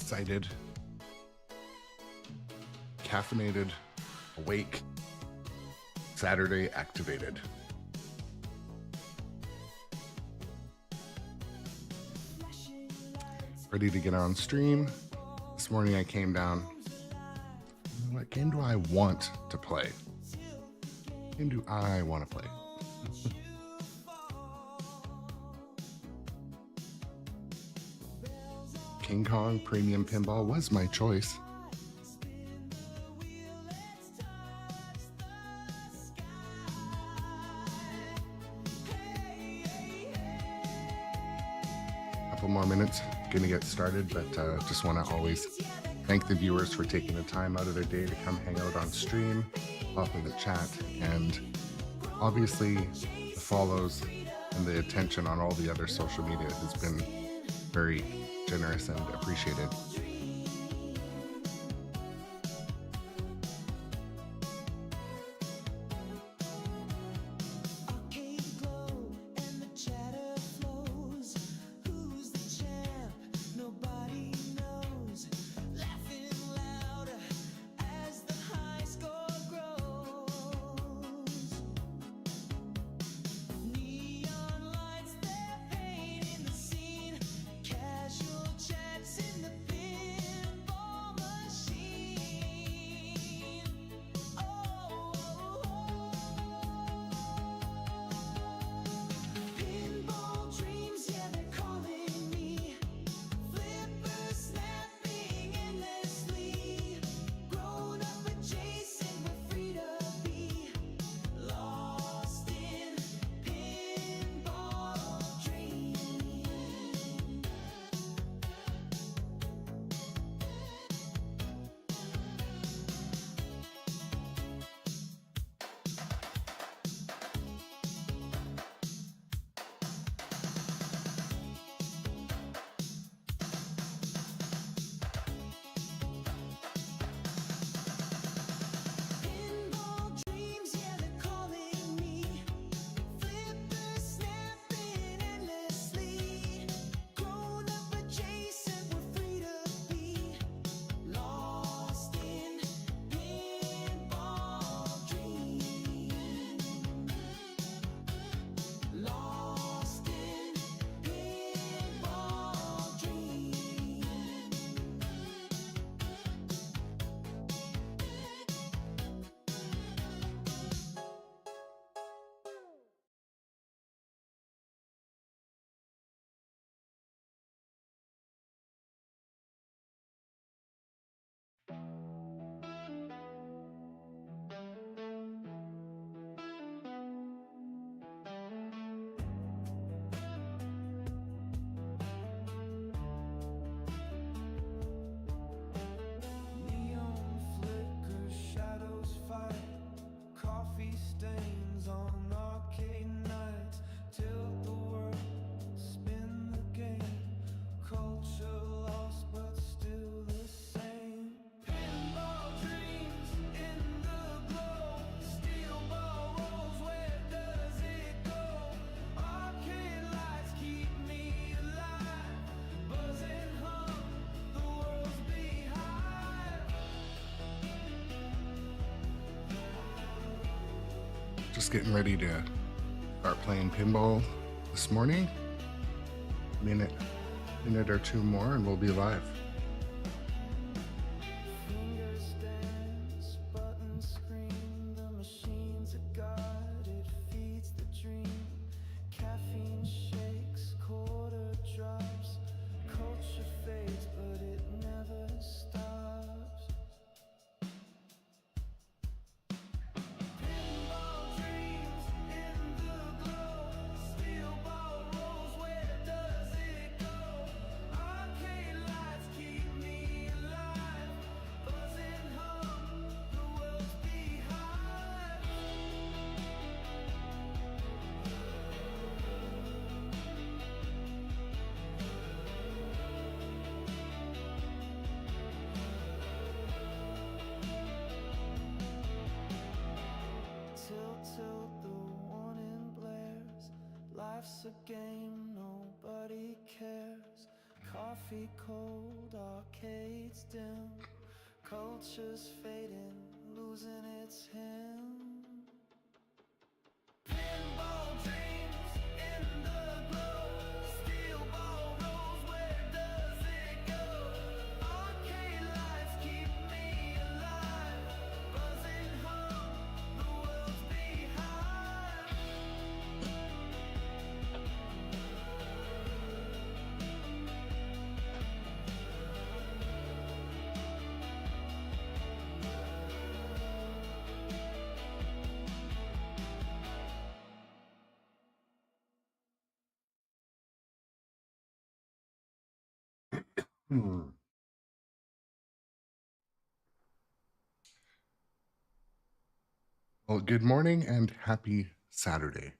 excited, caffeinated, awake, Saturday activated. Ready to get on stream. This morning I came down. What game do I want to play? What game do I want to play? King Kong Premium Pinball was my choice. Couple more minutes, gonna get started, but just want to always thank the viewers for taking the time out of their day to come hang out on stream, hop in the chat, and obviously the follows and the attention on all the other social media has been very generous and appreciated. Just getting ready to start playing pinball this morning. Minute or two more and we'll be live. Life's a game, nobody cares. Coffee cold, arcades dim, culture's fading, losing its hymn. Pinball dreams in the glow, steel ball rolls, where does it go? Arcade lights keep me alive, buzzing home, the world's behind. Well, good morning and happy Saturday.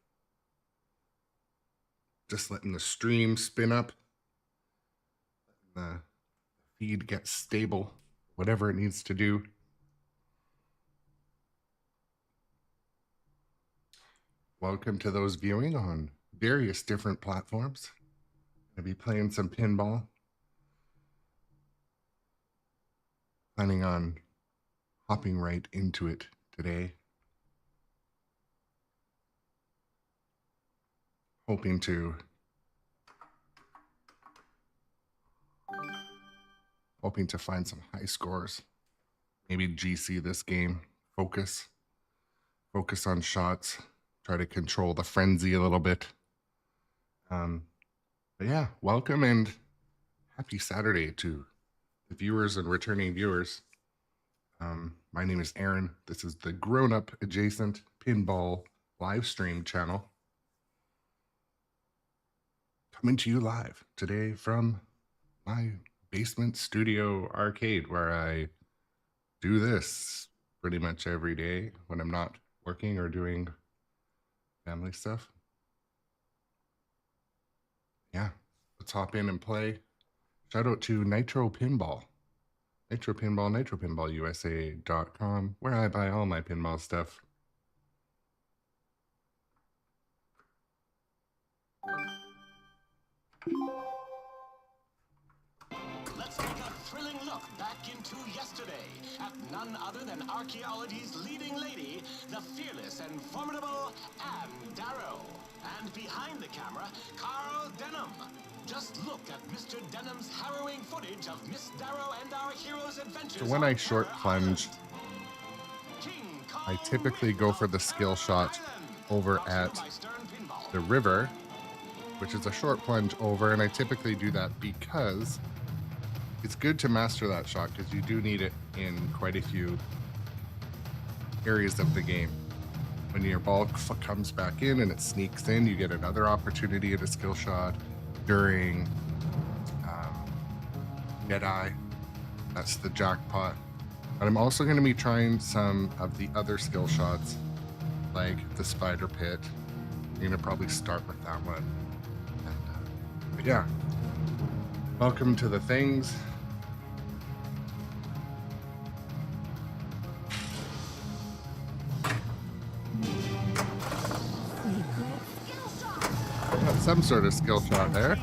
Just letting the stream spin up, letting the feed get stable, whatever it needs to do. Welcome to those viewing on various different platforms. I'll be playing some pinball. Planning on hopping right into it today. Hoping to find some high scores. Maybe GC this game. Focus on shots. Try to control the frenzy a little bit. But yeah, welcome and happy Saturday to the viewers and returning viewers. My name is Aaron. This is the Grownup adjacent pinball live stream channel. Coming to you live today from my basement studio arcade, where I do this pretty much every day when I'm not working or doing family stuff. Yeah, let's hop in and play. Shout out to nitropinball, nitropinballusa.com, where I buy all my pinball stuff. Let's take a thrilling look back into yesterday at none other than archaeology's leading lady, the fearless and formidable Anne Darrow. And behind the camera, Carl Denham. Just look at Mr. Denham's harrowing footage of Miss Darrow and our hero's adventures. So when I short plunge, I typically go for the skill shot over at the river, which is a short plunge over, and I typically do that because it's good to master that shot, because you do need it in quite a few areas of the game. When your ball comes back in and it sneaks in, you get another opportunity at a skill shot. During Dead Eye, that's the jackpot. But I'm also going to be trying some of the other skill shots, like the spider pit. I'm going to probably start with that one. And, but yeah, welcome to the things. Got some sort of skill shot there.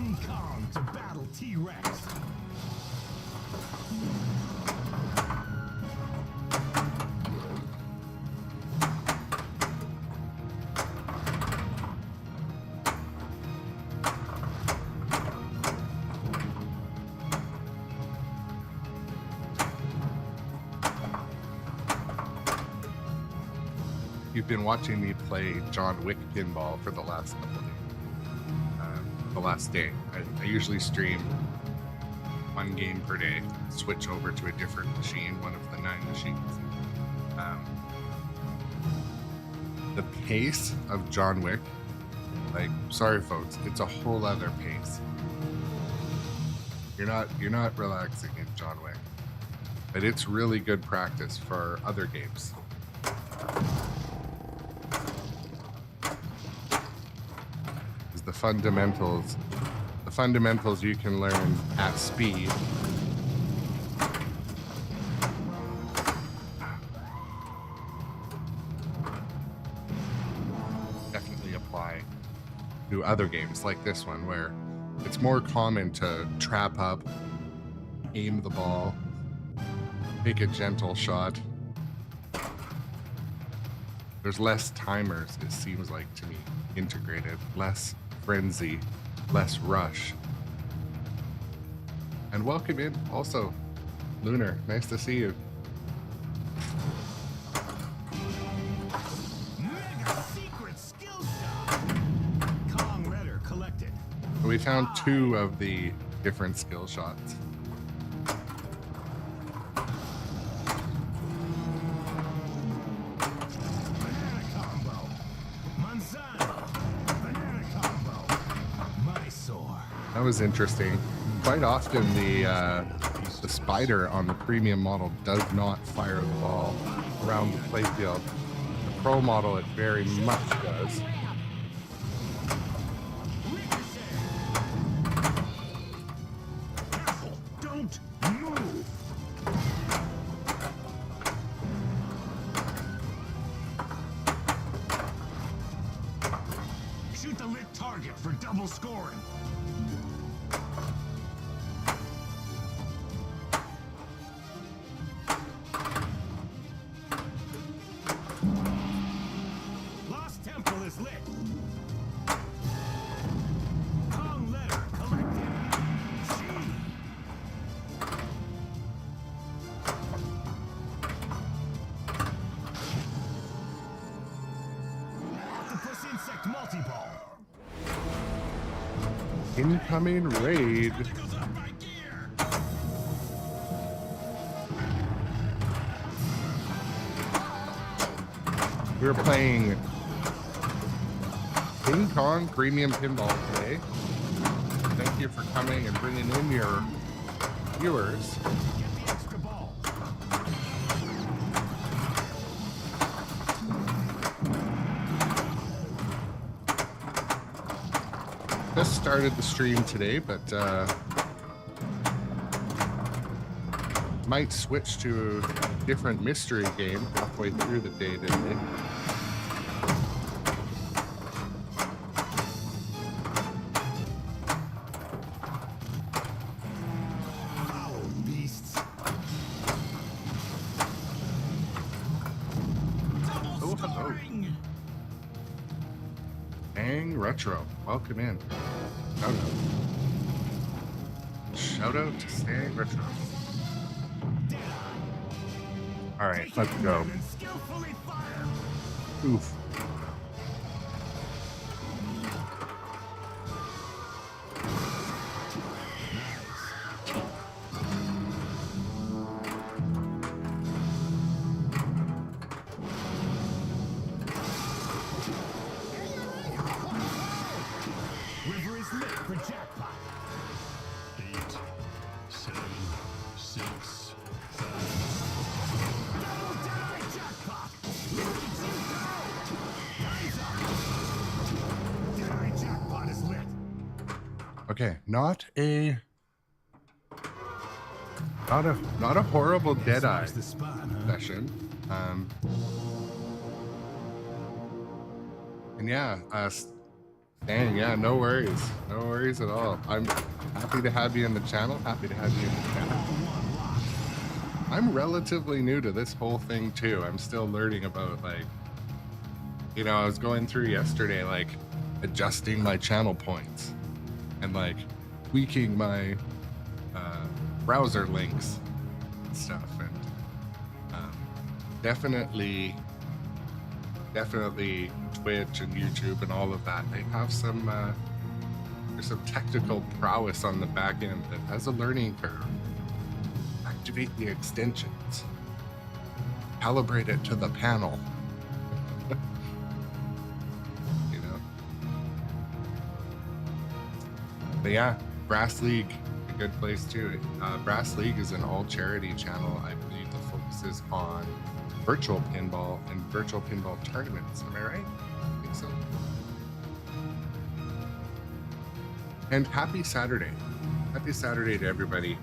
You've been watching me play John Wick pinball for the last couple of days. The last day. I usually stream one game per day, switch over to a different machine, one of the 9 machines. The pace of John Wick, like, sorry folks, it's a whole other pace. You're not relaxing in John Wick, but it's really good practice for other games. The fundamentals you can learn at speed definitely apply to other games like this one, where it's more common to trap up, aim the ball, take a gentle shot. There's less timers, it seems like to me, integrated, less frenzy, less rush. And welcome in also, Lunar, nice to see you. Mega secret skill shot. Kong letter collected. We found 2 of the different skill shots. Banana combo. Manzano. Banana combo. Mysore. That was interesting. Quite often the spider on the premium model does not fire the ball around the playfield. The pro model it very much does. Careful. Don't move. Shoot the lit target for double scoring. Lost temple is lit. Kong letter collected. G. Octopus insect multi-ball. Incoming raid. Goes up by gear. We're playing King Kong Premium Pinball today. Thank you for coming and bringing in your viewers. Get the extra ball. Just started the stream today, but might switch to a different mystery game halfway through the day today. Foul beasts. Double hello. scoring. Bang Retro, welcome in. Shout out to Stang Retro. All right, let's go. And skillfully fire. Oof. River is lit for jackpot. 8, 7, 6, 5. Double die jackpot. Lucky Jinko. Eyes up. Deadeye jackpot is lit. Okay, not a horrible Deadeye There's the spot, huh? session. And yeah, Stan, yeah, no worries at all. I'm happy to have you in the channel. Happy to have you in the channel. I'm relatively new to this whole thing too. I'm still learning about, like, you know, I was going through yesterday, like adjusting my channel points and like tweaking my browser links and stuff, and definitely Twitch and YouTube and all of that, they have some there's some technical prowess on the back end that has a learning curve. Activate the extensions, calibrate it to the panel. You know, but yeah, Brass League, a good place too. Brass League is an all charity channel, I believe, that focuses on virtual pinball and virtual pinball tournaments. Am I right? I think so. And happy Saturday. Happy Saturday to everybody.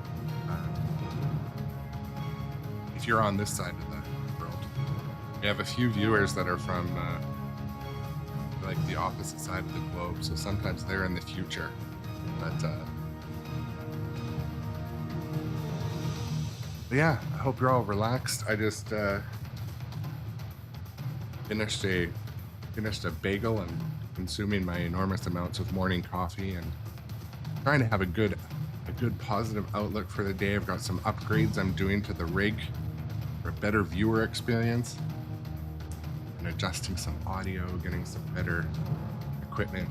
If you're on this side of the world, we have a few viewers that are from like the opposite side of the globe, so sometimes they're in the future. But yeah, I hope you're all relaxed. I just finished a bagel and consuming my enormous amounts of morning coffee and trying to have a good positive outlook for the day. I've got some upgrades I'm doing to the rig for a better viewer experience and adjusting some audio, getting some better equipment.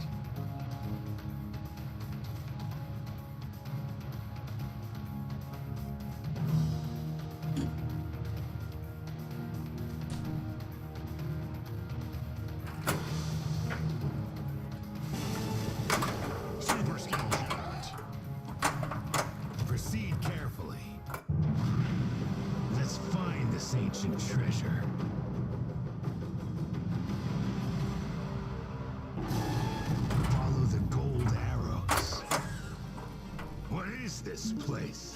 Super skill shot. Proceed carefully. Let's find this ancient treasure. Follow the gold arrows. What is this place?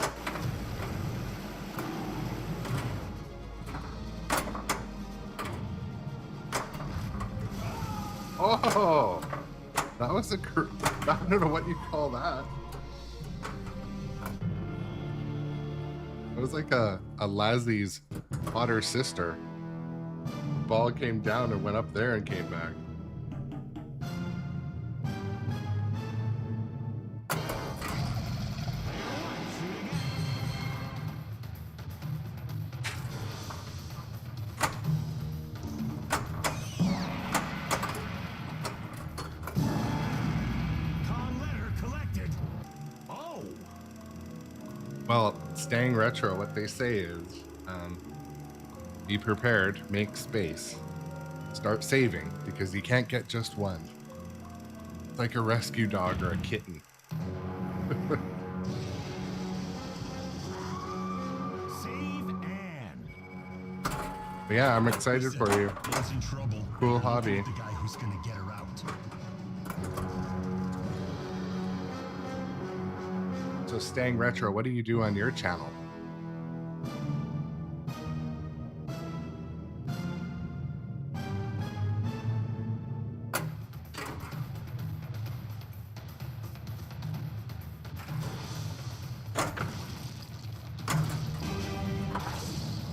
Oh, that was I don't know what you call that. It was like a Lazzie's otter sister. The ball came down and went up there and came back. Con letter collected. Oh, Well, staying retro, what they say is, be prepared, make space, start saving, because you can't get just one. It's like a rescue dog or a kitten. save and. But yeah, I'm excited for you. Is in trouble. Cool hobby. The guy who's gonna get her out. So staying retro, what do you do on your channel?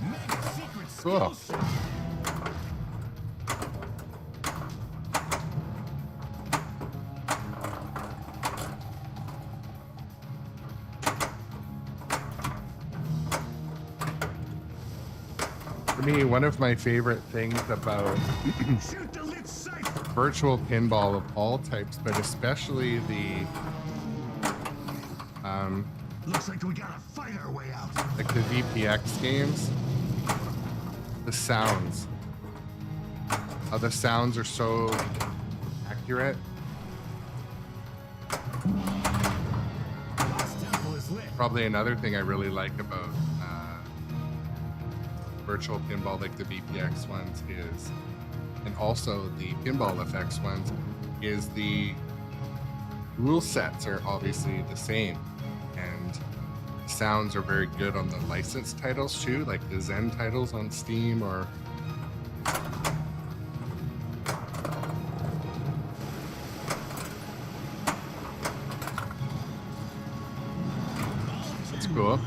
Mega secret Cool. skill shot. For me, one of my favorite things about Shoot the lit sight. virtual pinball of all types, but especially the Looks like we gotta fight our way out. like the VPX games, the sounds. How the sounds are so accurate. Lost temple is lit. Probably another thing I really like about virtual pinball, like the VPX ones, is, and also the pinball effects ones, is the rule sets are obviously the same, and sounds are very good on the licensed titles too, like the Zen titles on Steam or it's cool.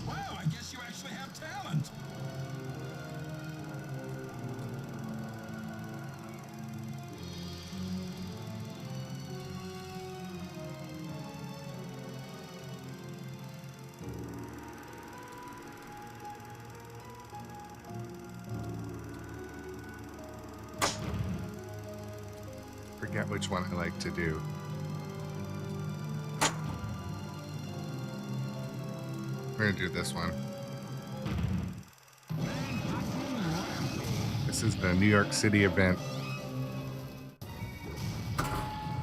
Wow, I guess you actually have talent. Forget which one I like to do. We're gonna do this one. This is the New York City event.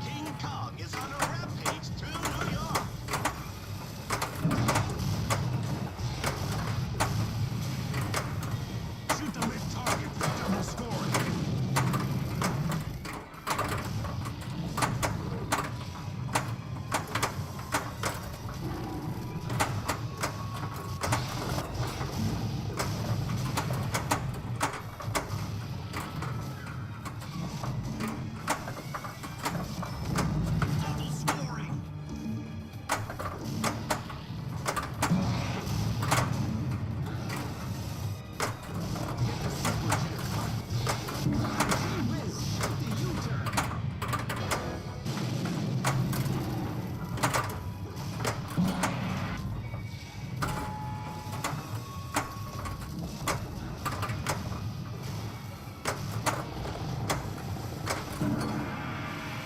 King Kong is on a rampage to New York. Shoot the lit target for double scoring.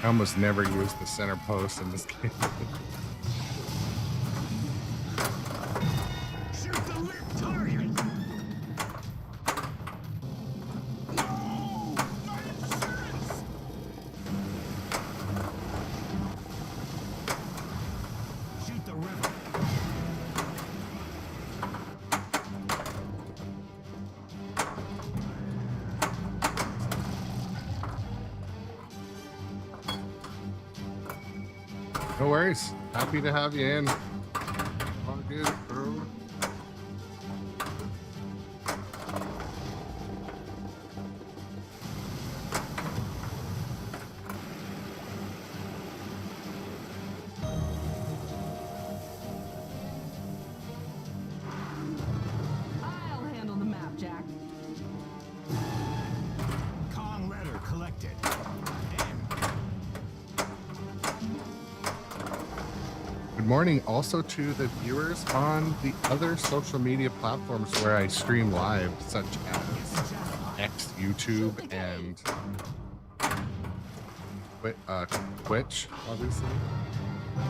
I almost never use the center post in this game. Shoot the lit target. No! My insurance! Shoot the river. No worries. Happy to have you in. All good, bro. I'll handle the map, Jack. Kong letter collected. Good morning also to the viewers on the other social media platforms where I stream live, such as X, YouTube, and Twitch, obviously. But,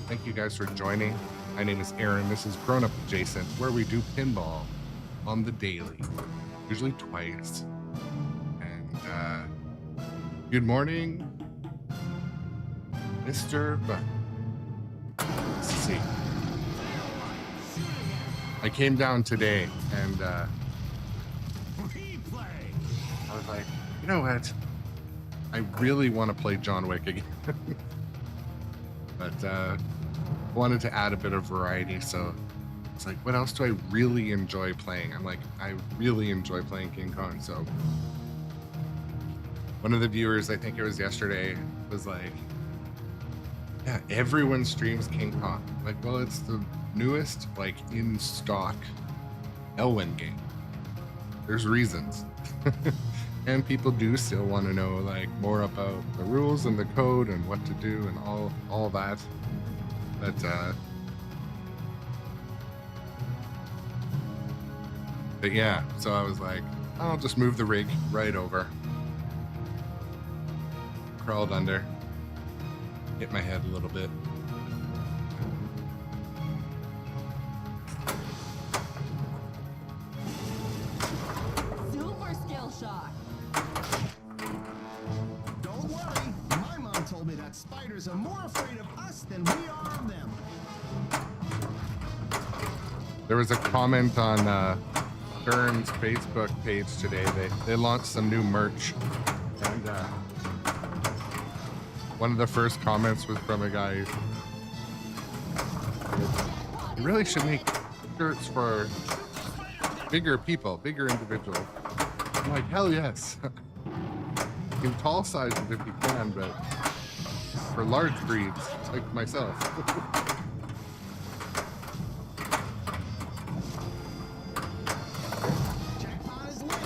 thank you guys for joining. My name is Aaron. This is Grown Up Adjacent, where we do pinball on the daily, usually twice. And good morning, Mr. Let's see. I came down today and Replay. I was like, you know what? I really want to play John Wick again. But wanted to add a bit of variety, so it's like, what else do I really enjoy playing? I'm like, I really enjoy playing King Kong. So one of the viewers, I think it was yesterday, was like, yeah, everyone streams King Kong. Like, well, it's the newest, like, in stock Elwyn game. There's reasons. And people do still want to know, like, more about the rules and the code and what to do and all that. But yeah, so I was like, I'll just move the rig right over. Crawled under. Hit my head a little bit. Super skill shot. Don't worry, my mom told me that spiders are more afraid of us than we are of them. There was a comment on Stern's Facebook page today. They launched some new merch, and one of the first comments was from a guy who you really should make shirts for bigger people, bigger individuals. I'm like, hell yes. In tall sizes if you can, but for large breeds like myself. Jackpot is lit.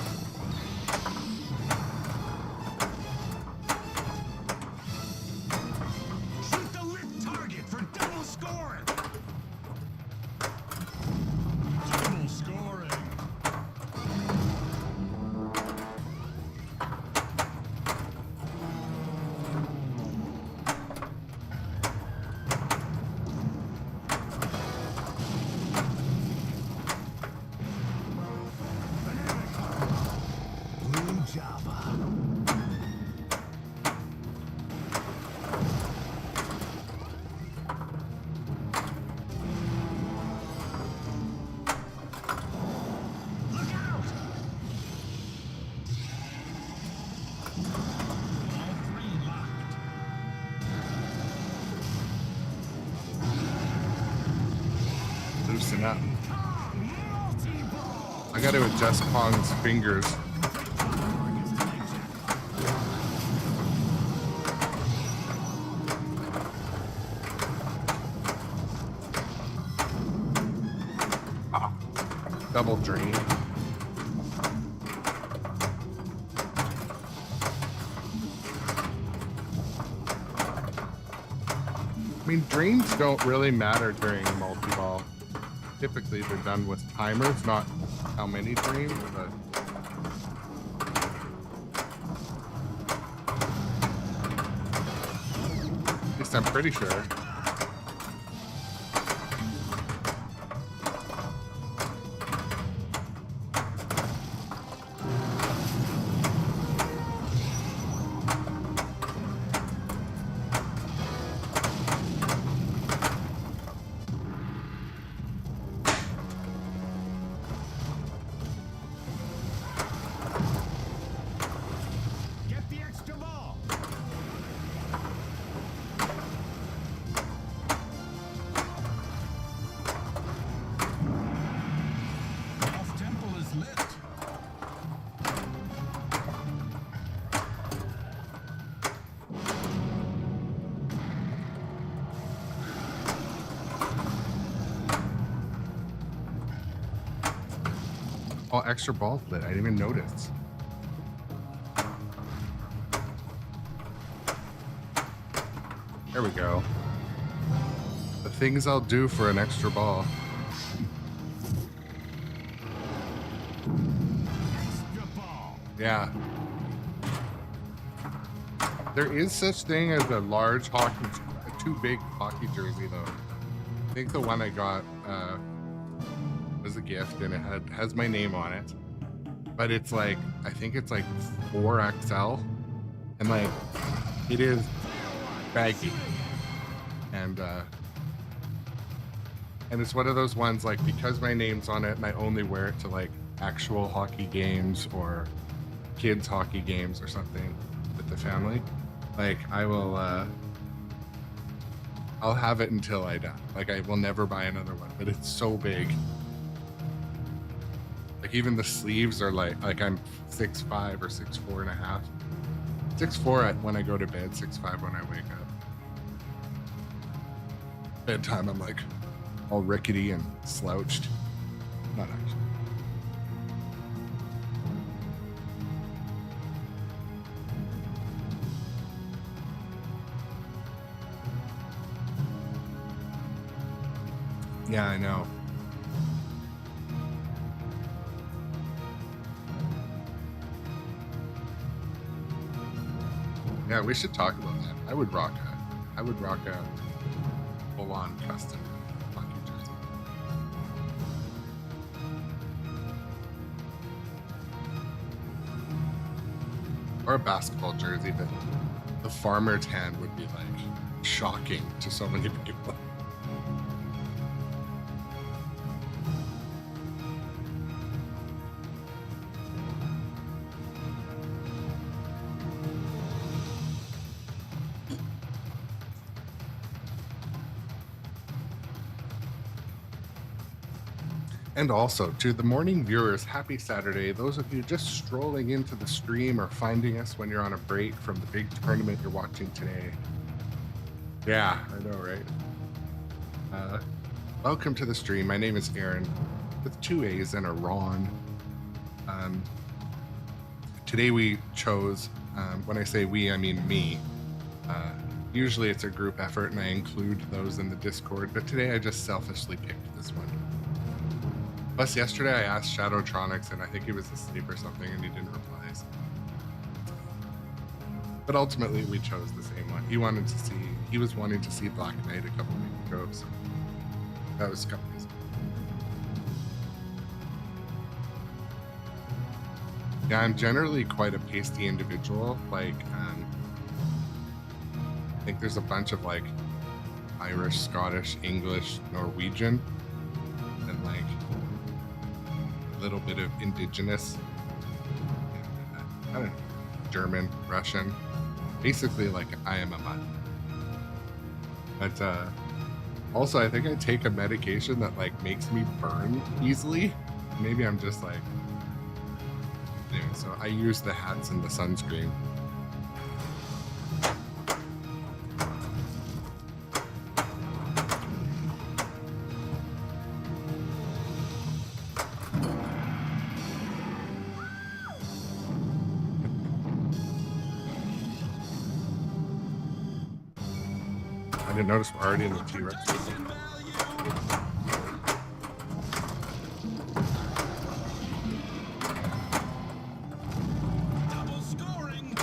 Shoot the lit target for double scoring. Double scoring. Blue Java. Look out! All three locked. Loosen up. Kong multi-ball. I got to adjust Pong's fingers. Double drain. I mean, drains don't really matter during multi-ball. Typically, they're done with timers, not how many drains, but Yes, I'm pretty sure. Get the extra ball. Off temple is lit. Oh, extra ball lit. I didn't even notice. There we go. The things I'll do for an extra ball. Extra ball. Yeah. There is such thing as a large hockey, a too big hockey jersey though. I think the one I got was a gift and it has my name on it. But it's like, I think it's like 4XL. And like, it is baggy. And it's one of those ones like, because my name's on it and I only wear it to like actual hockey games or kids hockey games or something with the family, like I will I'll have it until I die. Like I will never buy another one, but it's so big. Like even the sleeves are like I'm 6'5" or 6'4" and a half. 6'4" when I go to bed, 6'5" when I wake up. Bedtime, I'm like all rickety and slouched. Not actually. Yeah, I know. Yeah, we should talk about that. I would rock a full-on custom hockey jersey. Or a basketball jersey, but the farmer's hand would be like shocking to so many people. And also, to the morning viewers, happy Saturday. Those of you just strolling into the stream or finding us when you're on a break from the big tournament you're watching today. Yeah, I know, right? Welcome to the stream. My name is Aaron, with 2 A's and a Ron. Today we chose, when I say we, I mean me. Usually it's a group effort and I include those in the Discord, but today I just selfishly picked this one. Plus, yesterday I asked Shadowtronics, and I think he was asleep or something, and he didn't reply. So. But ultimately, we chose the same one. He was wanting to see Black Knight a couple weeks ago, so that was a couple days ago. Yeah, I'm generally quite a pasty individual. Like, I think there's a bunch of like Irish, Scottish, English, Norwegian, and like a little bit of indigenous, I don't know, German, Russian, basically like I am a mutt. But also I think I take a medication that like makes me burn easily. Maybe I'm just like, anyway, so I use the hats and the sunscreen. I didn't notice we're already in the T-Rex. Double scoring.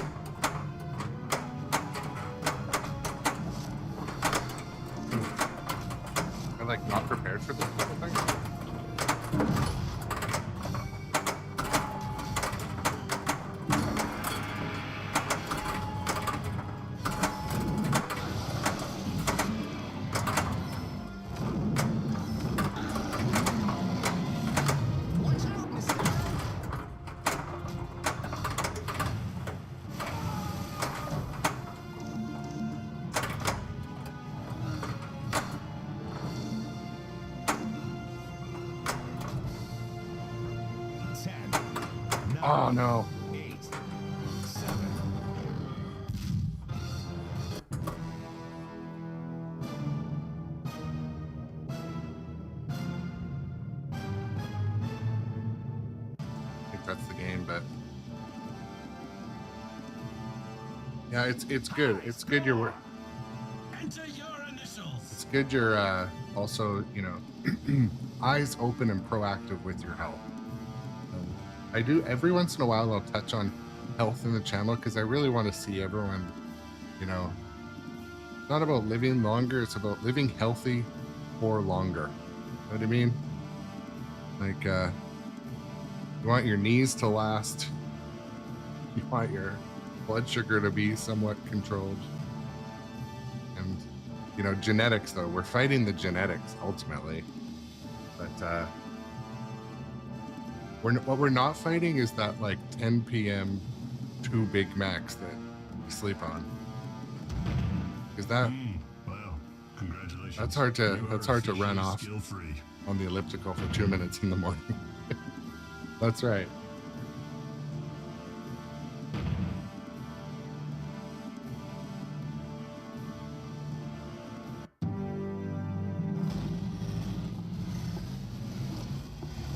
Oh no. 8, 7. I think that's the game, but yeah, it's good. It's good you're Enter your initials. it's good you're also, you know, eyes open and proactive with your health. I do every once in a while I'll touch on health in the channel because I really want to see everyone, you know, it's not about living longer, it's about living healthy for longer. You know what I mean? Like you want your knees to last. You want your blood sugar to be somewhat controlled. And, you know, genetics, though. We're fighting the genetics, ultimately. But what we're not fighting is that, like, 10 p.m. 2 Big Macs that we sleep on. Because that... Well, congratulations. That's hard to run officially off skill-free. on the elliptical for 2 minutes in the morning. That's right.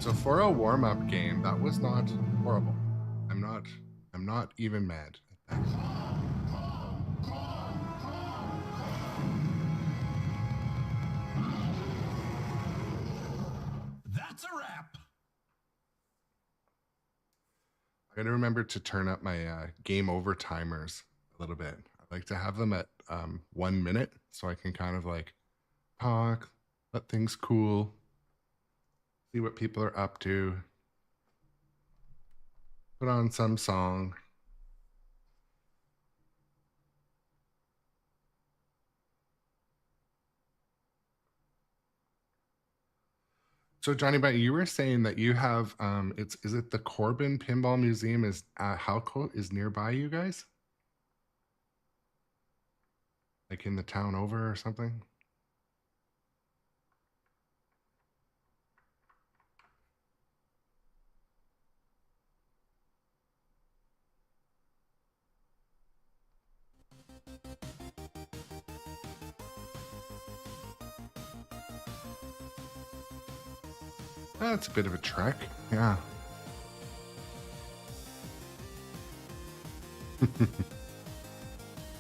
So for a warm-up game, that was not horrible. I'm not even mad at that. That's a wrap. I gotta remember to turn up my game over timers a little bit. I like to have them at 1 minute so I can kind of like talk, let things cool, see what people are up to, put on some song. So Johnny, but you were saying that you have is it the Corbin Pinball Museum is Halco is nearby you guys? Like in the town over or something? That's a bit of a trek, yeah.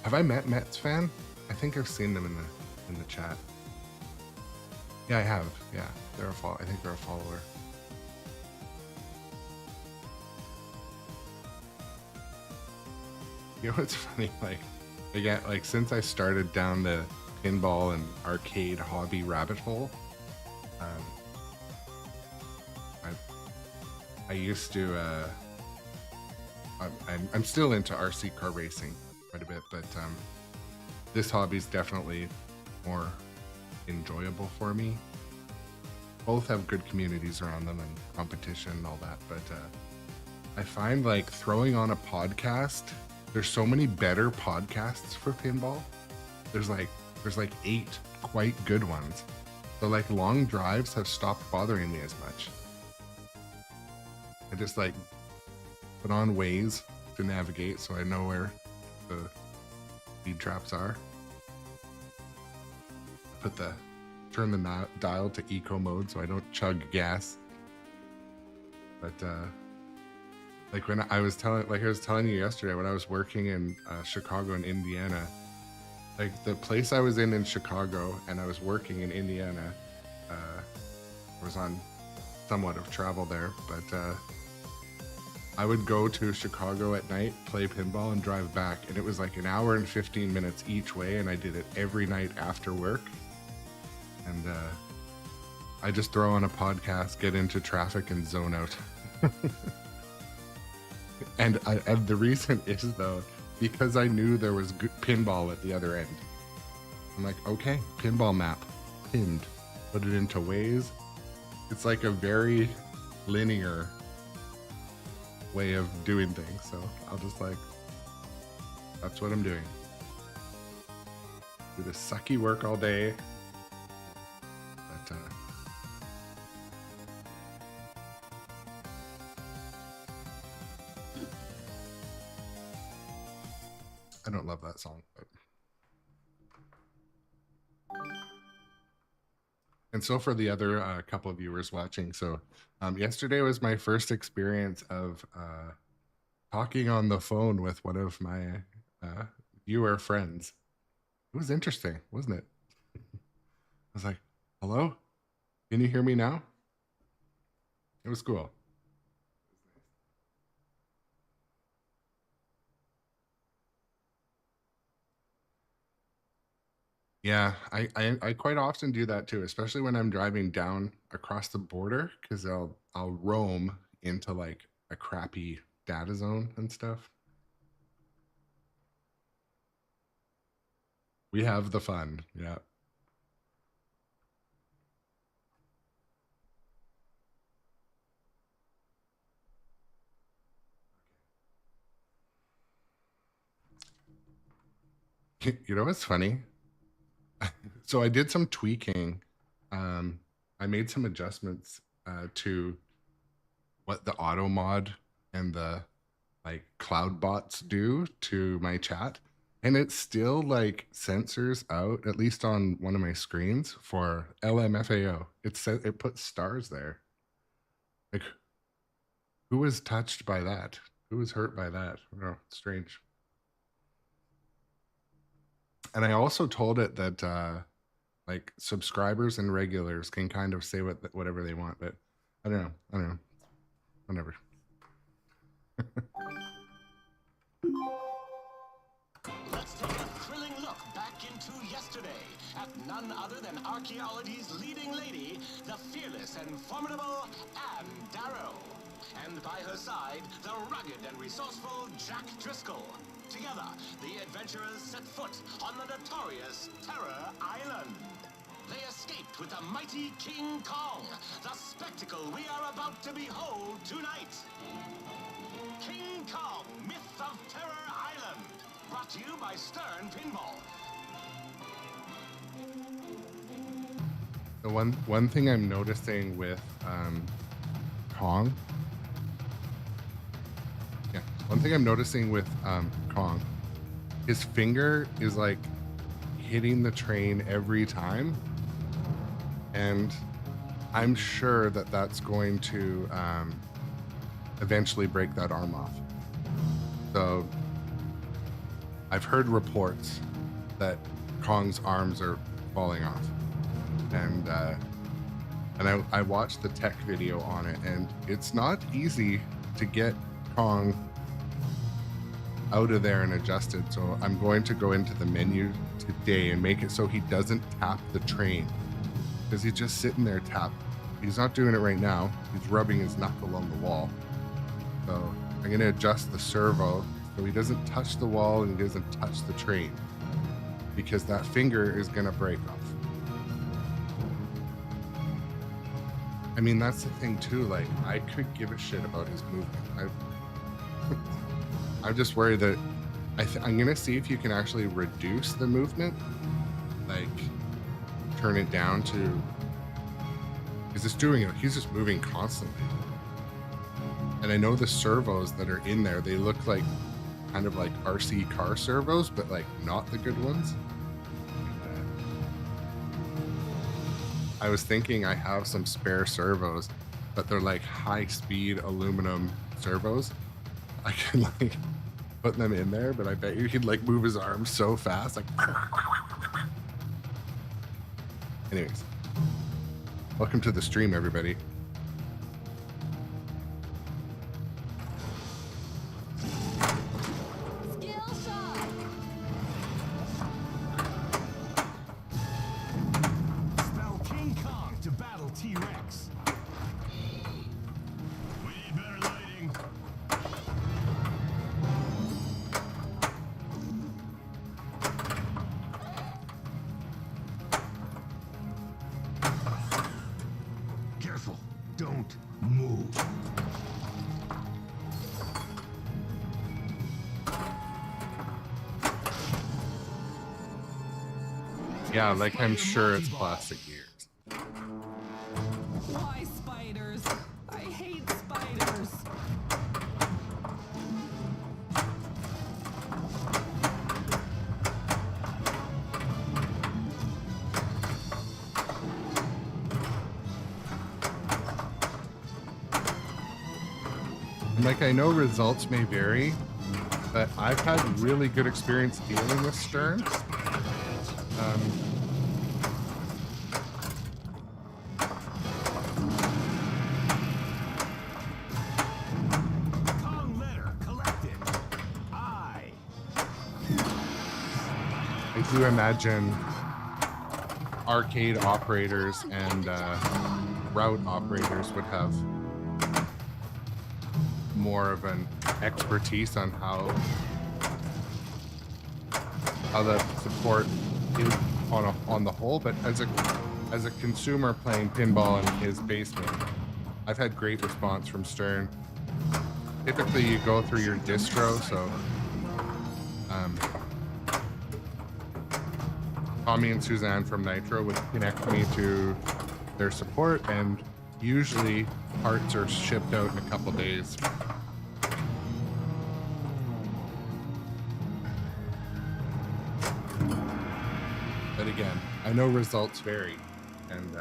Have I met Mets fan? I think I've seen them in the chat. Yeah, I have. Yeah, I think they're a follower. You know what's funny? Like, again, like since I started down the pinball and arcade hobby rabbit hole, I used to. I'm still into RC car racing quite a bit, but this hobby is definitely more enjoyable for me. Both have good communities around them and competition and all that, but I find like throwing on a podcast. There's so many better podcasts for pinball. There's like 8 quite good ones. So like long drives have stopped bothering me as much. I just like put on Waze to navigate so I know where the speed traps are. Turn the dial to eco mode so I don't chug gas. But like when I was telling you yesterday when I was working in Chicago and Indiana, like the place I was in Chicago and I was working in Indiana, I was on somewhat of travel there, but I would go to Chicago at night, play pinball, and drive back. And it was like an hour and 15 minutes each way, and I did it every night after work. And I just throw on a podcast, get into traffic, and zone out. And the reason is, though, because I knew there was good pinball at the other end. I'm like, okay, pinball map, pinned. Put it into Waze. It's like a very linear way of doing things, so I'll just like, that's what I'm doing. Do the sucky work all day, but I don't love that song, but. And so for the other couple of viewers watching, so yesterday was my first experience of talking on the phone with one of my viewer friends. It was interesting, wasn't it? I was like, hello? Can you hear me now? It was cool. Yeah, I quite often do that too, especially when I'm driving down across the border, because I'll roam into like a crappy data zone and stuff. We have the fun, yeah. You know what's funny? So I did some tweaking. I made some adjustments to what the auto mod and the like cloud bots do to my chat, and it still like censors out, at least on one of my screens, for LMFAO. It puts stars there. Like, who was touched by that? Who was hurt by that? Oh, strange. And I also told it that like subscribers and regulars can kind of say whatever they want, but I don't know. Whatever. Let's take a thrilling look back into yesterday at none other than archaeology's leading lady, the fearless and formidable Anne Darrow. And by her side, the rugged and resourceful Jack Driscoll. Together, the adventurers set foot on the notorious Terror Island. They escaped with the mighty King Kong, the spectacle we are about to behold tonight. King Kong, Myth of Terror Island, brought to you by sternpinball. The one thing I'm noticing with Kong. Yeah, one thing I'm noticing with Kong, his finger is like hitting the train every time, and I'm sure that that's going to eventually break that arm off. So I've heard reports that Kong's arms are falling off, and I watched the tech video on it, and it's not easy to get Kong out of there and adjusted. So I'm going to go into the menu today and make it so he doesn't tap the train, because he's just sitting there tap. He's not doing it right now. He's rubbing his knuckle on the wall. So I'm going to adjust the servo so he doesn't touch the wall and he doesn't touch the train, because that finger is going to break off. I mean, that's the thing too. Like, I could give a shit about his movement. I'm just worried that I'm going to see if you can actually reduce the movement, like turn it down to, because it's doing it. He's just moving constantly. And I know the servos that are in there, they look like kind of like RC car servos, but like not the good ones. I was thinking I have some spare servos, but they're like high-speed aluminum servos. I can like put them in there, but I bet you he'd like move his arms so fast, like. Anyways, welcome to the stream, everybody. Skill shot. Spell King Kong to battle T-Rex. We need better lighting. Careful, don't move. Yeah, like I'm sure it's plastic gears. Why spiders? I hate spiders. And like, I know results may vary, but I've had really good experience dealing with Stern. Kong letter collected. I. I do imagine arcade operators and route operators would have more of an expertise on how the support is on the whole. But as a consumer playing pinball in his basement, I've had great response from Stern. Typically, you go through your distro, so Tommy and Suzanne from Nitro would connect me to their support, and usually parts are shipped out in a couple days. But again, I know results vary, and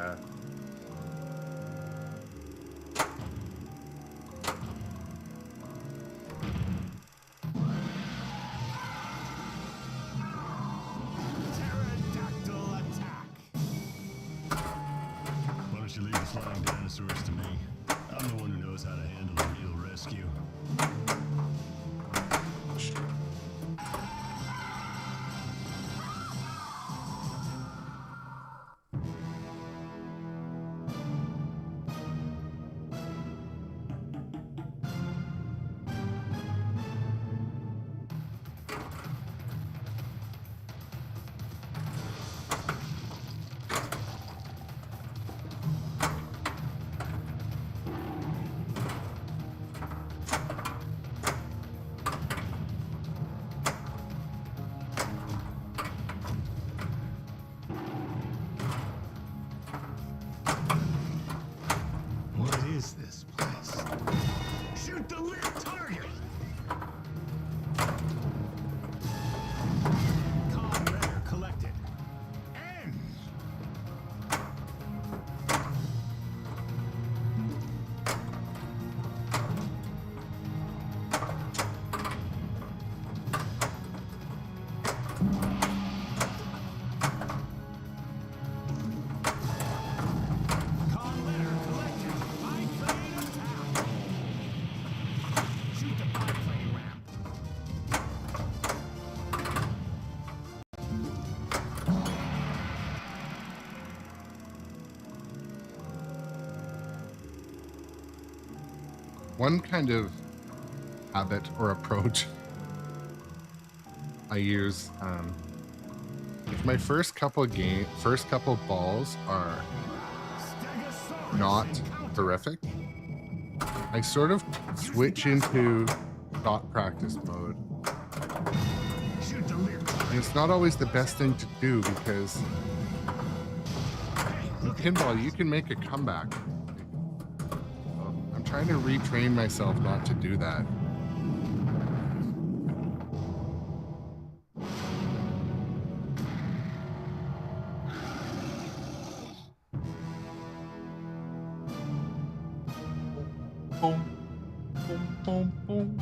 Pterodactyl attack. Why don't you leave the flying dinosaurs to me? I'm the one who knows how to handle a real rescue. What is this place? Shoot the lit target. Kong letter collected. N. Kong letter collected. Biplane attack. Shoot the biplane ramp. one kind of habit or approach I use, if my first couple balls are not horrific, I sort of switch into dot practice mode. Shoot the lit target. And it's not always the best thing to do, because in pinball you can make a comeback. So I'm trying to retrain myself not to do that. Boom, boom, boom, boom.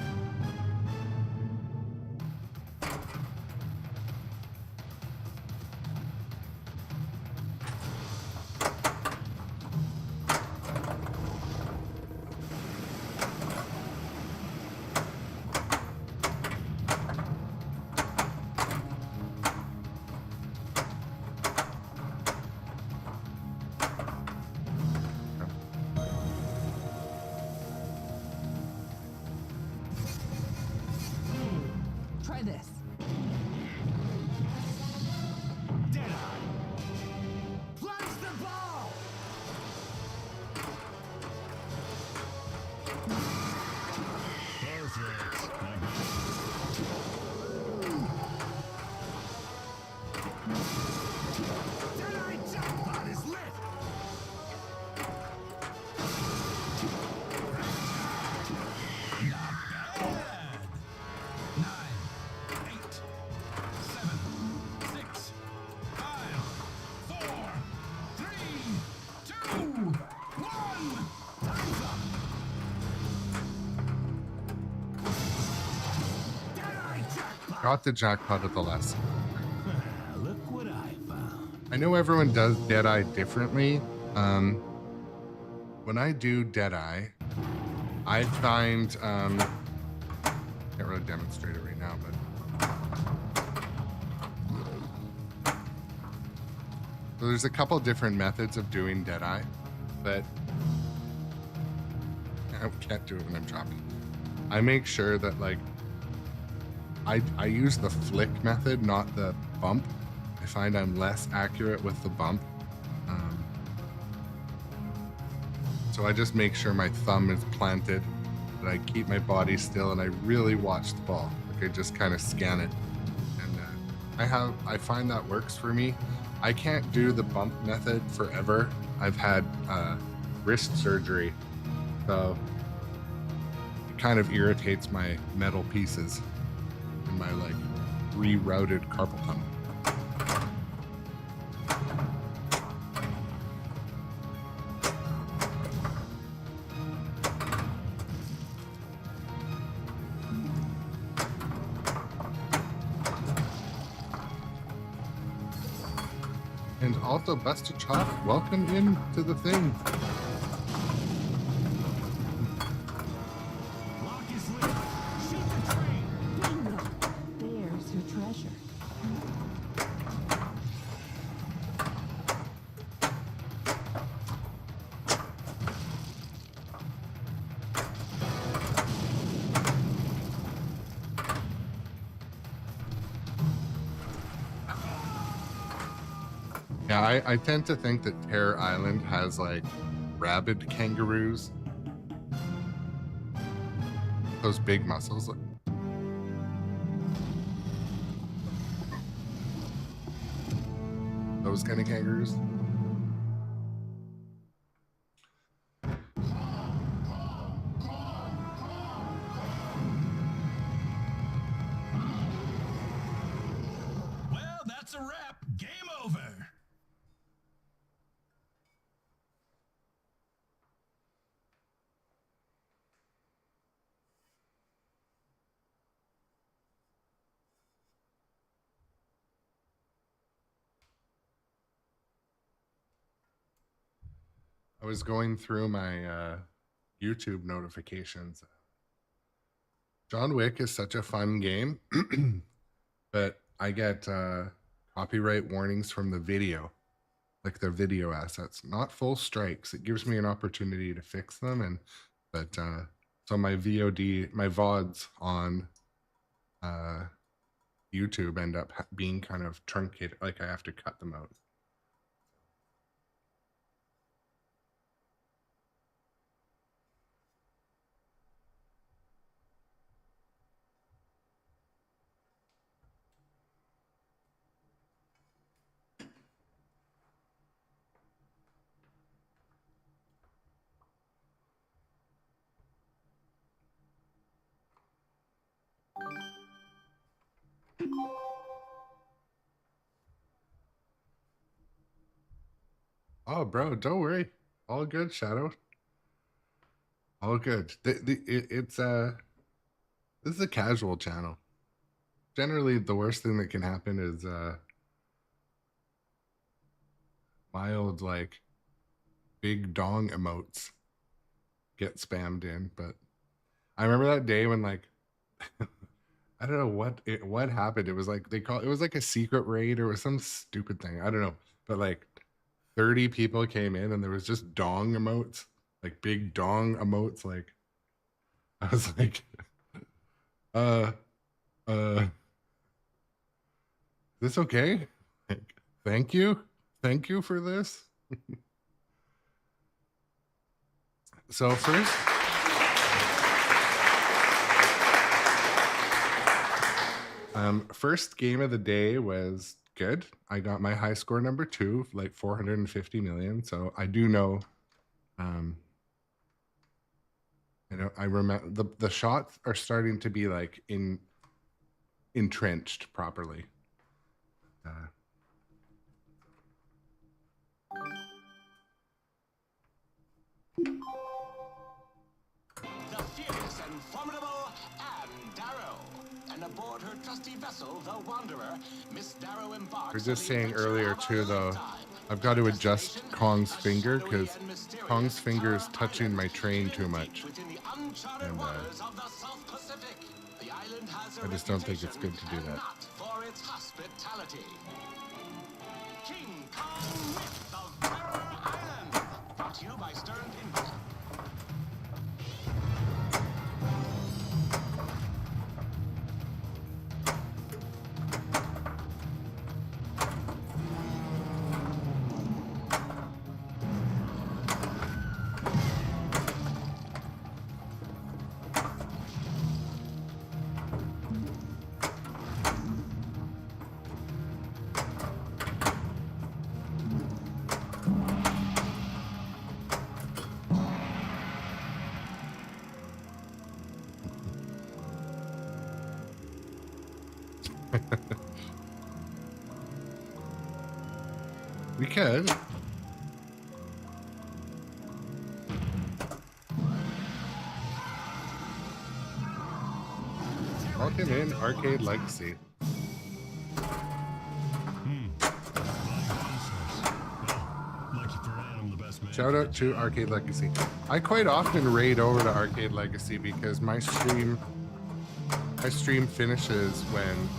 Try this. Deadeye. Plunge the ball. Perfect. Deadeye jackpot is lit. Not bad. 9, 8, got the jackpot of the lesson. Look what I found. I know everyone does Deadeye differently. When I do Deadeye, I find, can't really demonstrate it right now, but so there's a couple different methods of doing Deadeye, but I can't do it when I'm dropping. I make sure that like I use the flick method, not the bump. I find I'm less accurate with the bump. So I just make sure my thumb is planted, that I keep my body still, and I really watch the ball. Like I just kind of scan it, and I find that works for me. I can't do the bump method forever. I've had wrist surgery, so it kind of irritates my metal pieces and my like rerouted carpal tunnel. And also, Busted Chop, welcome in to the thing. Lock is lit. Shoot the train. Bingo. There's your treasure. Yeah, I tend to think that Terror Island has like rabid kangaroos. Those big muscles. Those kind of kangaroos. Well, that's a wrap. Game over. I was going through my YouTube notifications. John Wick is such a fun game, but I get copyright warnings from the video, like the video assets, not full strikes. It gives me an opportunity to fix them, but so my VODs on YouTube end up being kind of truncated, like I have to cut them out. Oh, bro, don't worry. All good, Shadow. All good. This is a casual channel. Generally, the worst thing that can happen is mild, like, big dong emotes get spammed in. But I remember that day when, like, I don't know what happened. It was like it was like a secret raid or some stupid thing. I don't know. But like 30 people came in and there was just dong emotes, like big dong emotes. Like I was like, is this okay? Like, thank you for this. So first game of the day was good. I got my high score number 2, like 450 million. So I do know, I remember the shots are starting to be like entrenched properly. The fierce and formidable Anne Darrow. and aboard her trusty vessel, the Wanderer, Miss Darrow embarks. We're just saying earlier too, though, I've got to adjust Kong's finger because Kong's finger is touching my train too much. And I just don't think it's good to do that. For its hospitality. King Kong Myth of Terror Island. Brought to you by Sternpinball. We could. Welcome in Arcade Legacy. Shout out to Arcade Legacy. I quite often raid over to Arcade Legacy because my stream finishes when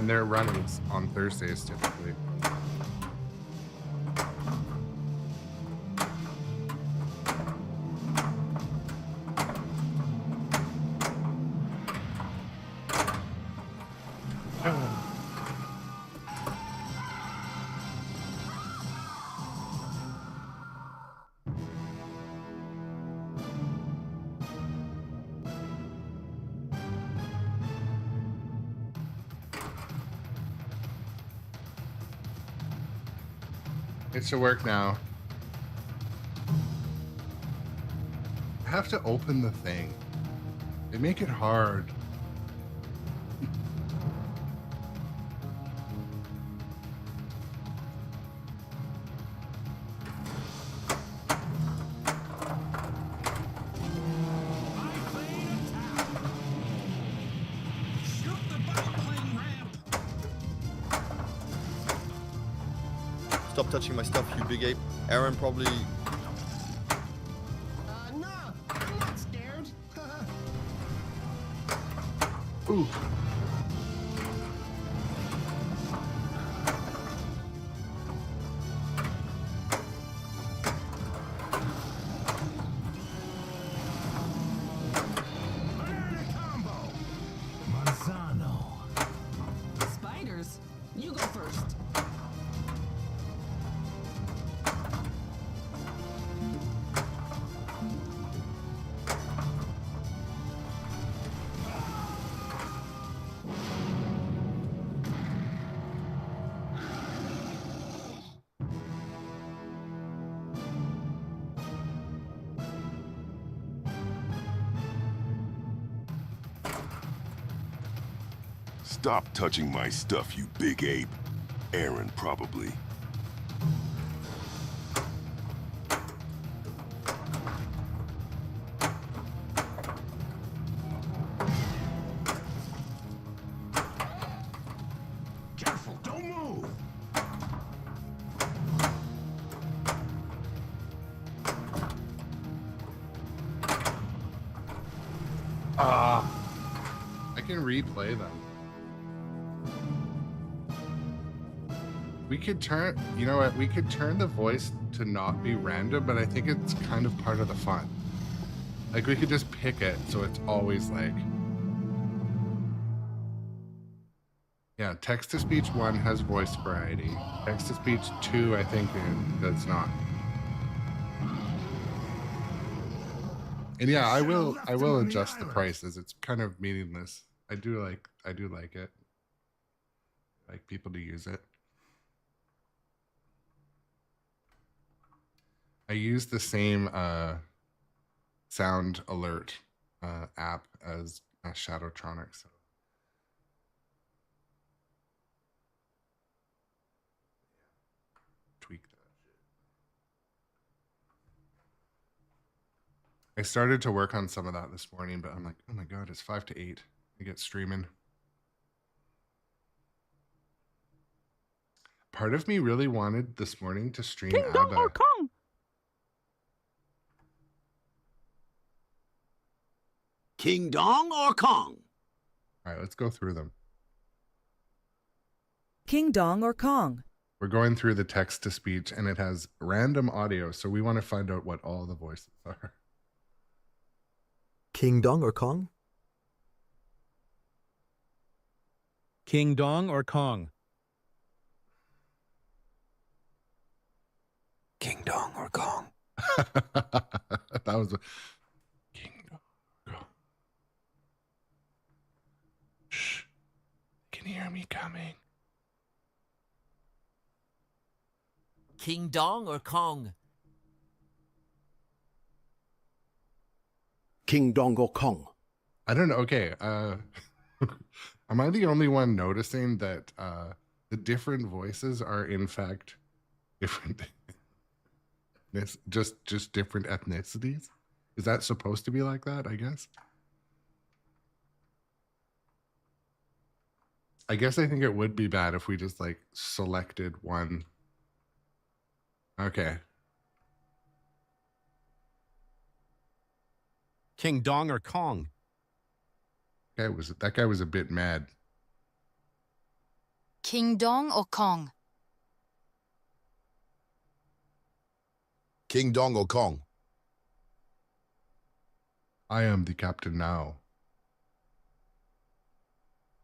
they're running on Thursdays typically. It should work now. I have to open the thing. They make it hard. Stop touching my stuff, you big ape. Aaron probably... No, I'm not scared. Ooh. Spiders, you go first. Stop touching my stuff, you big ape. Aaron, probably. Careful, don't move! I can replay them. We could turn, you know what, we could turn the voice to not be random, but I think it's kind of part of the fun. Like, we could just pick it so it's always like... Yeah, text-to-speech 1 has voice variety. Text-to-speech 2, I think, does not. And yeah, I will adjust the prices. It's kind of meaningless. I do like it. I like people to use it. I use the same sound alert app as Shadowtronic. So. Tweak that I started to work on some of that this morning, but I'm like, oh my God, it's 5 to 8. I get streaming. Part of me really wanted this morning to stream King Dong ABBA. or Kong? King Dong or Kong? All right, let's go through them. King Dong or Kong? We're going through the text to speech and it has random audio, so we want to find out what all the voices are. King Dong or Kong? King Dong or Kong? King Dong or Kong? That was a King Dong. Kong. Shh. Can you hear me coming? King Dong or Kong? King Dong or Kong? I don't know. Okay. Am I the only one noticing that the different voices are in fact different? just different ethnicities? Is that supposed to be like that, I guess? I guess I think it would be bad if we just like selected one. Okay. King Dong or Kong? That guy was a bit mad. King Dong or Kong? King Dong or Kong? I am the captain now.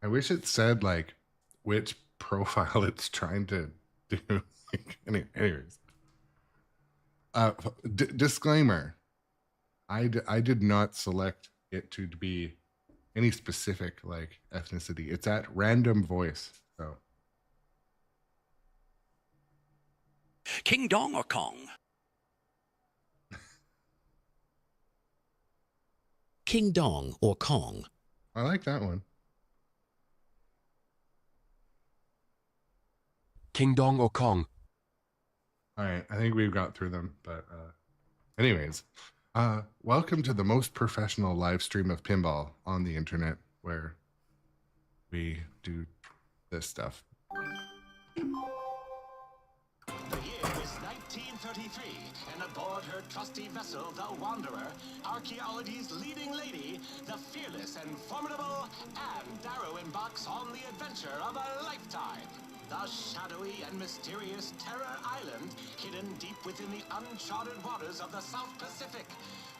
I wish it said like which profile it's trying to do. Anyways. Disclaimer. I did not select it to be any specific like ethnicity. It's at random voice. So King Dong or Kong? King Dong or Kong? I like that one. King Dong or Kong? All right, I think we've got through them, but anyways, welcome to the most professional live stream of pinball on the internet, where we do this stuff. The year is 1933, and aboard her trusty vessel, the Wanderer, archaeology's leading lady, the fearless and formidable Anne Darrow embarks on the adventure of a lifetime. The shadowy and mysterious Terror Island, hidden deep within the uncharted waters of the South Pacific.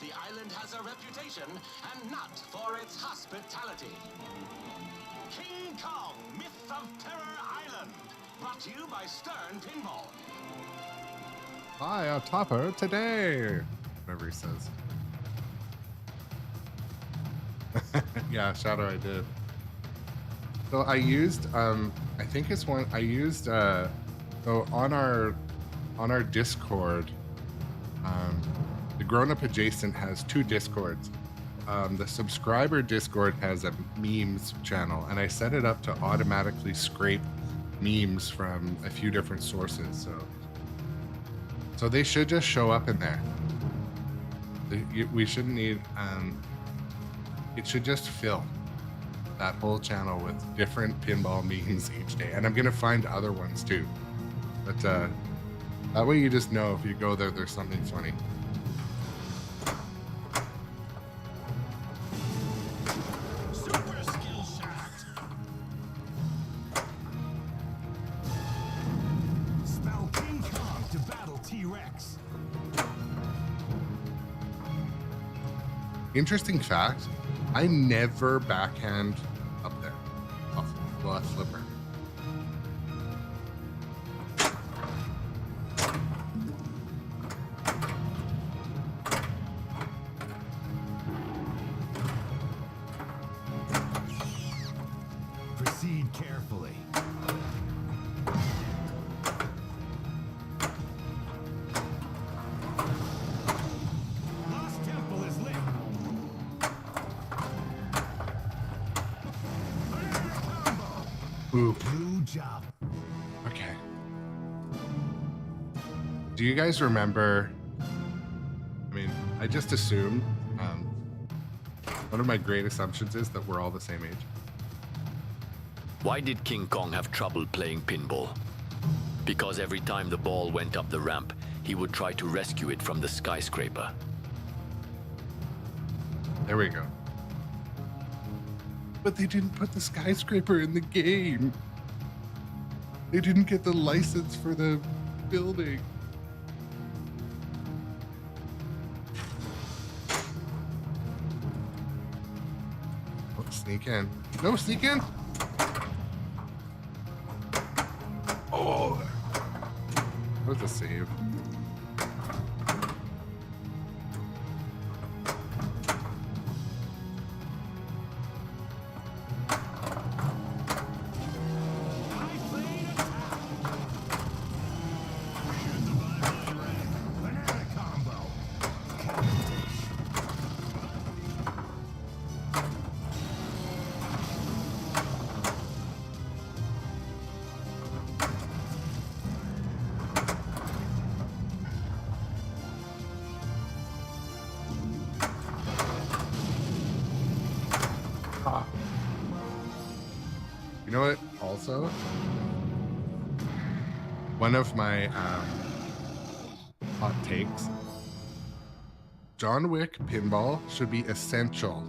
The island has a reputation, and not for its hospitality. King Kong, Myth of Terror Island, brought to you by Sternpinball. Hi, a topper today. Whatever he says. Yeah, Shadow, I did. So I used, I think it's one, I used, so on our Discord, the Grownup Adjacent has 2 Discords. The subscriber Discord has a memes channel, and I set it up to automatically scrape memes from a few different sources. So they should just show up in there. We shouldn't need, it should just fill that whole channel with different pinball memes each day. And I'm going to find other ones too. But that way you just know if you go there, there's something funny. Super skill shot. Spell King Kong to battle T-Rex. Interesting fact, I never backhand up there off the left flipper. Proceed carefully. Lost Temple is lit. Oop. Blue job. Okay. Do you guys remember? I mean, I just assumed One of my great assumptions is that we're all the same age. Why did King Kong have trouble playing pinball? Because every time the ball went up the ramp, he would try to rescue it from the skyscraper. There we go. But they didn't put the skyscraper in the game. They didn't get the license for the building. Oh, sneak in. No, sneak in. Oh, that was a save. You know what? Also, one of my hot takes: John Wick pinball should be essential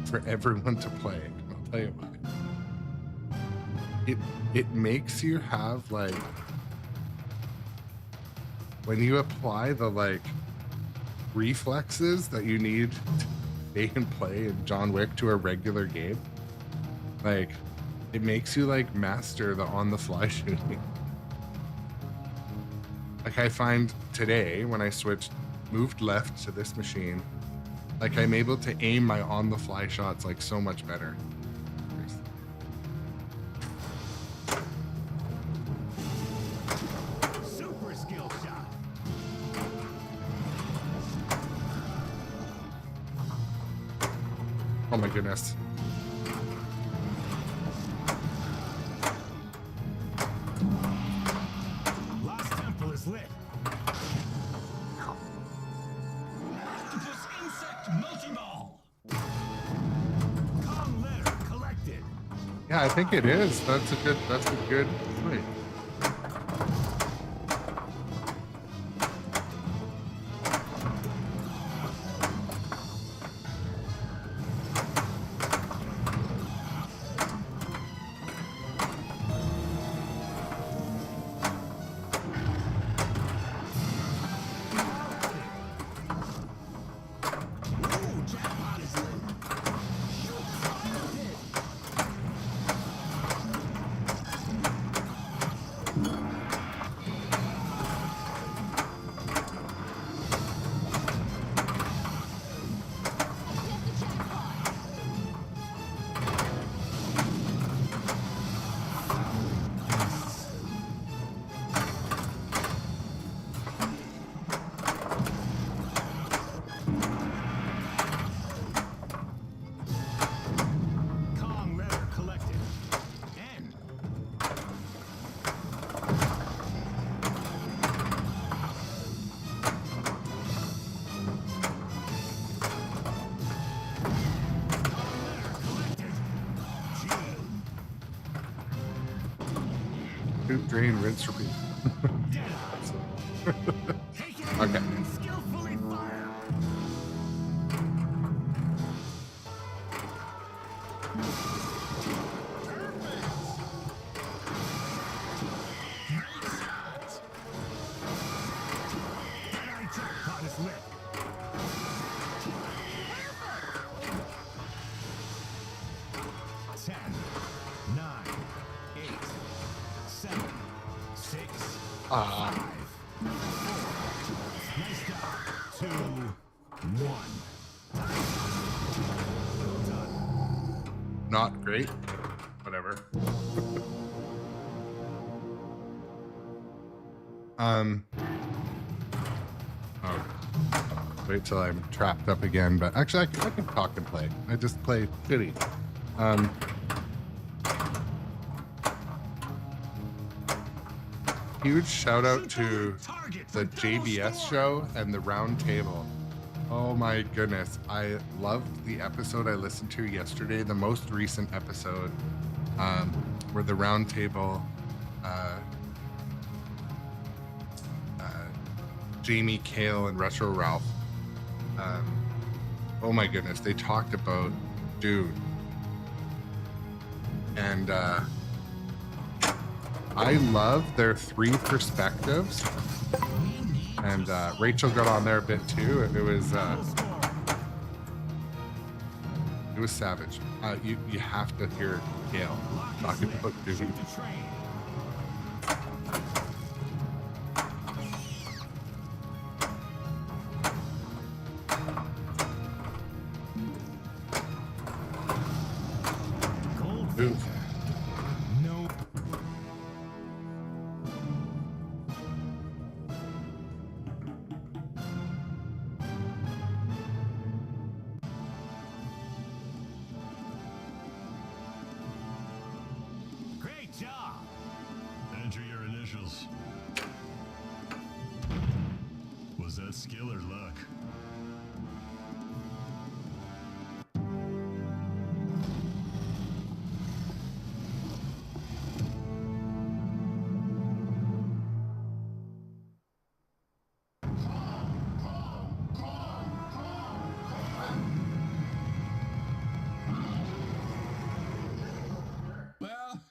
for everyone to play. I'll tell you why. It makes you have, like, when you apply the like reflexes that you need to stay and play in John Wick to a regular game. Like, it makes you like master the on-the-fly shooting. Like, I find today when I moved left to this machine, like, I'm able to aim my on-the-fly shots like so much better. Super skill shot. Oh my goodness. Last temple is lit. Octopus insect multi-ball. Kong letter collected. Yeah, I think it is. That's a good point. Ooh, jackpot is lit. Kong letter collected. N. Shoot, drain, rinse, repeat. Okay. And skillfully fire. Perfect. Jackpot is lit. 10, 9, 8, 7, 6, 5, 4. Nice job. 2, 1. Done. Not great. Whatever. Oh. Wait till I'm trapped up again, but actually I can talk and play. I just play shitty. Huge shout out to the JBS show and the round table Oh my goodness. I loved the episode I listened to yesterday, the most recent episode, where the round table, Jamie, Kale, and Retro Ralph. Oh my goodness, they talked about Dune. And I love their three perspectives. And Rachel got on there a bit too. It was savage. You have to hear Kale talking about Dune. Oof. Great job. Enter your initials. Was that skill or luck? Well,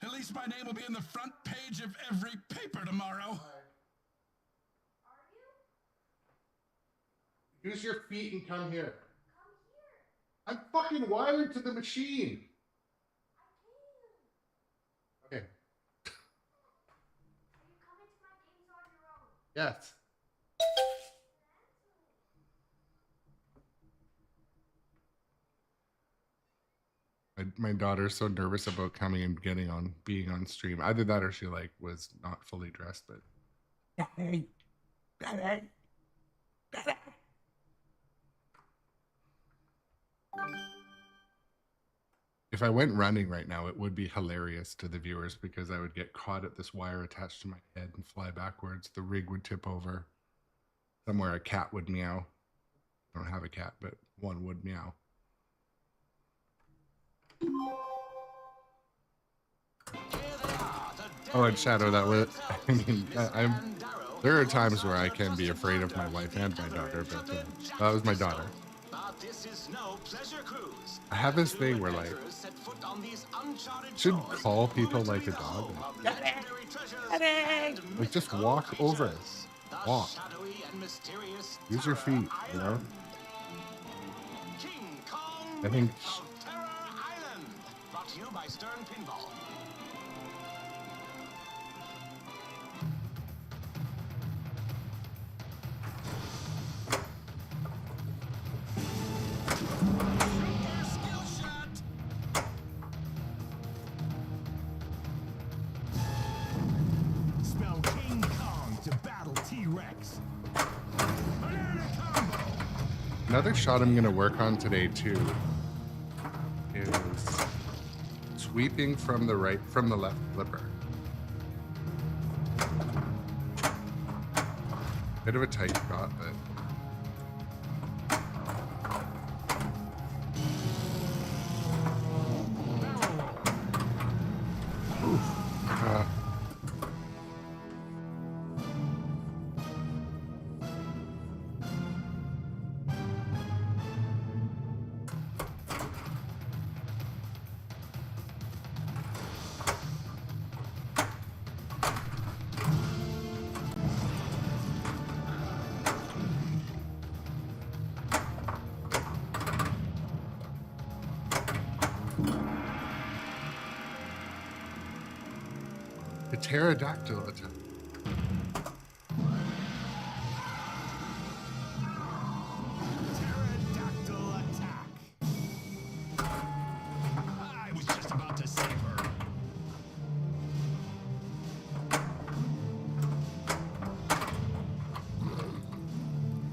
at least my name will be in the front page of every paper tomorrow. Use your feet and come here. I'm fucking wired to the machine. Okay. Yes. My daughter's so nervous about coming and being on stream. Either that or she was not fully dressed, but if I went running right now, it would be hilarious to the viewers because I would get caught at this wire attached to my head and fly backwards. The rig would tip over. Somewhere a cat would meow. I don't have a cat, but one would meow. Oh, and Shadow, that was, I mean, there are times where I can be afraid of my wife and my daughter, but that was my daughter. I have this thing where, should call people like a dog. Like, just walk over. Walk. Use your feet, you know? I think... Brought to you by Sternpinball. Spell King Kong to battle T-Rex. Another shot I'm going to work on today, too, is sweeping from the left flipper. Bit of a tight shot, but a pterodactyl attack. Pterodactyl attack. I was just about to save her.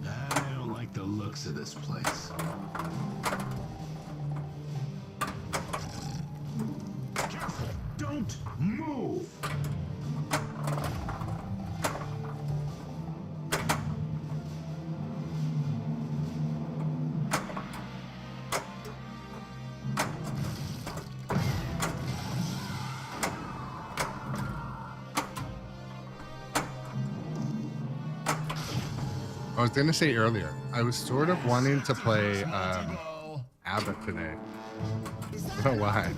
I don't like the looks of this place. Careful! Don't move! was going to say earlier, I was sort of wanting to play Abbott today. I don't know why.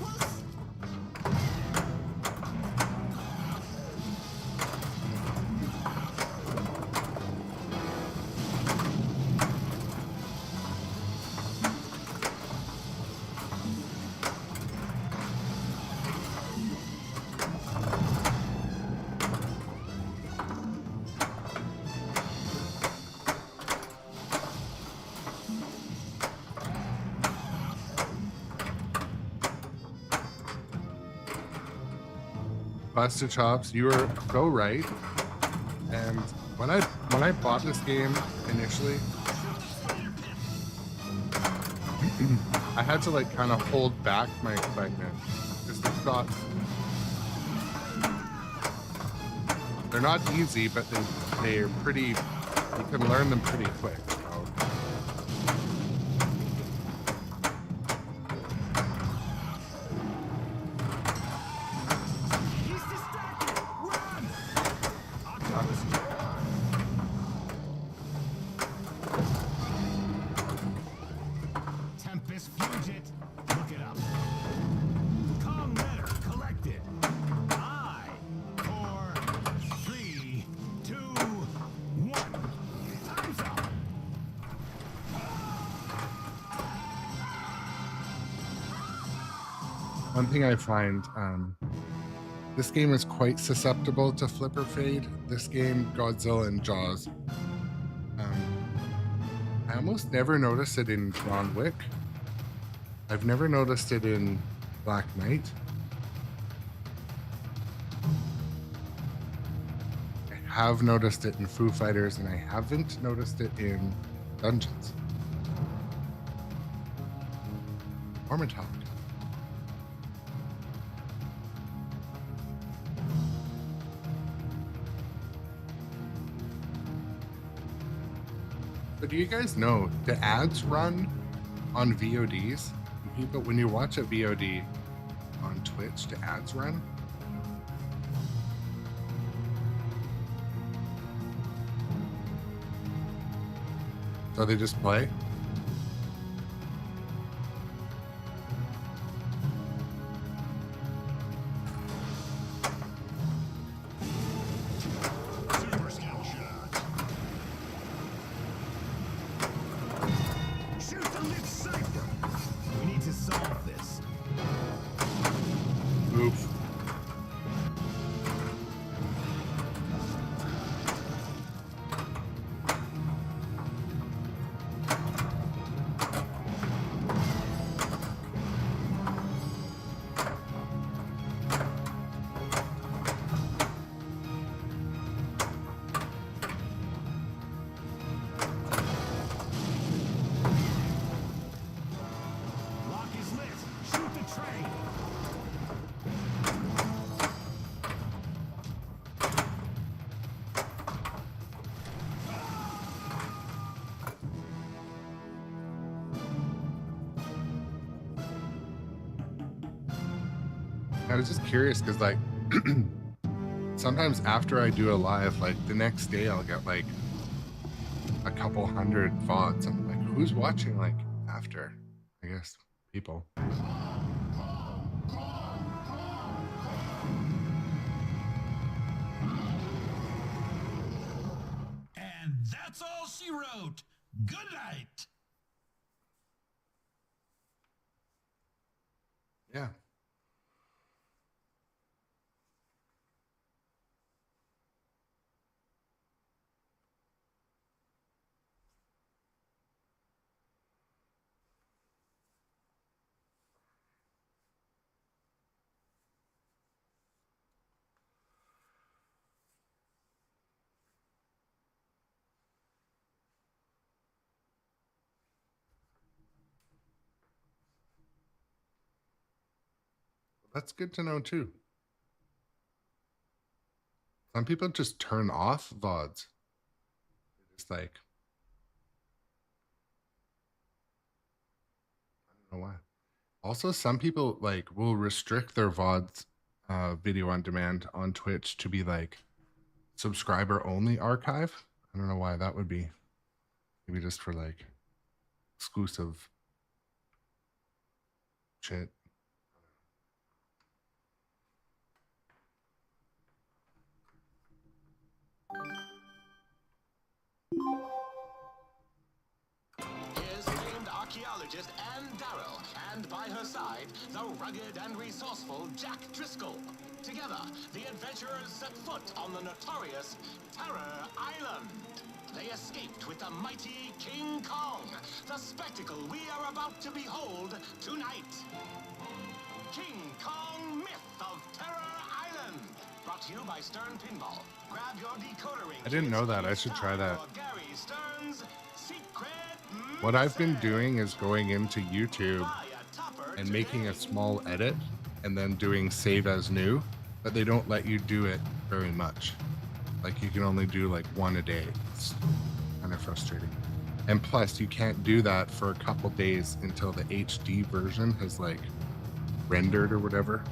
Busted Chops, you were so right. And when I bought this game initially, I had to like kind of hold back my excitement because the shots, they're not easy, but they're pretty. You can learn them pretty quick. One thing I find, this game is quite susceptible to flipper fade. This game, Godzilla and Jaws. I almost never notice it in John Wick. I've never noticed it in Black Knight. I have noticed it in Foo Fighters, and I haven't noticed it in Dungeons. Or Metallica. But do you guys know the ads run on VODs? People, when you watch a VOD on Twitch, the ads run. So they just play. I was just curious because like sometimes after I do a live, like the next day I'll get like a couple hundred VODs. I'm like, who's watching like after? I guess people. And that's all she wrote. Good night. Yeah. That's good to know too. Some people just turn off VODs. It's like, I don't know why. Also, some people like will restrict their VODs video on demand on Twitch to be like subscriber only archive. I don't know why that would be. Maybe just for like exclusive shit. Here's famed archaeologist Anne Darrow, and by her side, the rugged and resourceful Jack Driscoll. Together, the adventurers set foot on the notorious Terror Island. They escaped with the mighty King Kong, the spectacle we are about to behold tonight. King Kong Myth of Terror Island. Brought to you by sternpinball. Grab your decoder ring. I didn't know that. I It's should try time that. for Gary Stern's Secret What I've been Message. doing is going into YouTube Buy a topper and making a today. small edit and then doing save as new, but they don't let you do it very much. Like you can only do like one a day. It's kind of frustrating. And plus you can't do that for a couple days until the HD version has like rendered or whatever.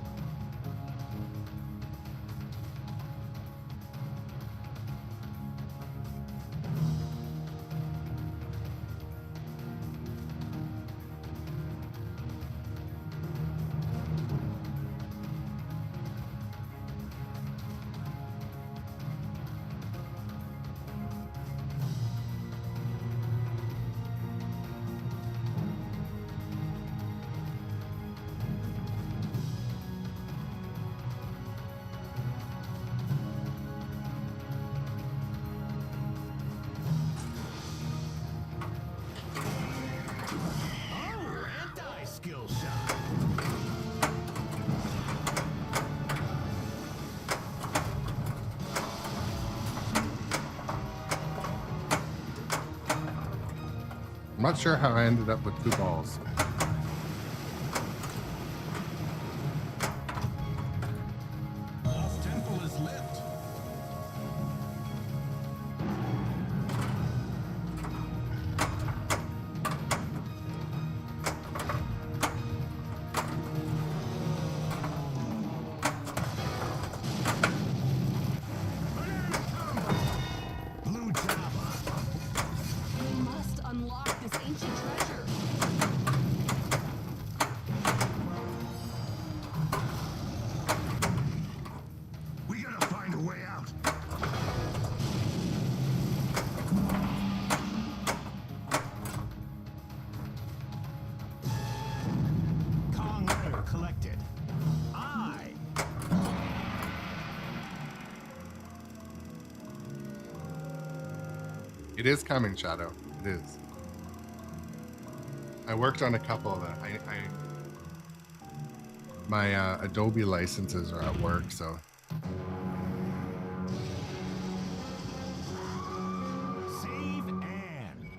Oh, anti-skill shot. I'm not sure how I ended up with 2 balls. Temple is lit. Blue Java. We must unlock this ancient treasure. We gotta find a way out. Kong letter collected. I. It is coming, Shadow. It is. I worked on a couple of them. My Adobe licenses are at work, so Save Anne.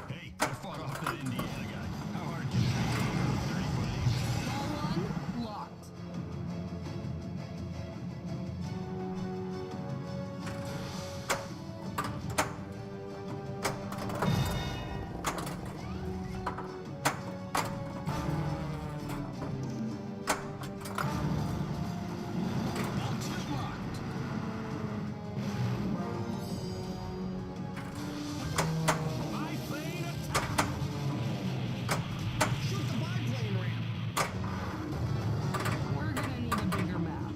Hey, I fought off that Indiana guy. How hard can it be? 30-foot ace. Ball 1 locked. Ball 2 locked. Biplane attack. Shoot the biplane ramp. We're gonna need a bigger map.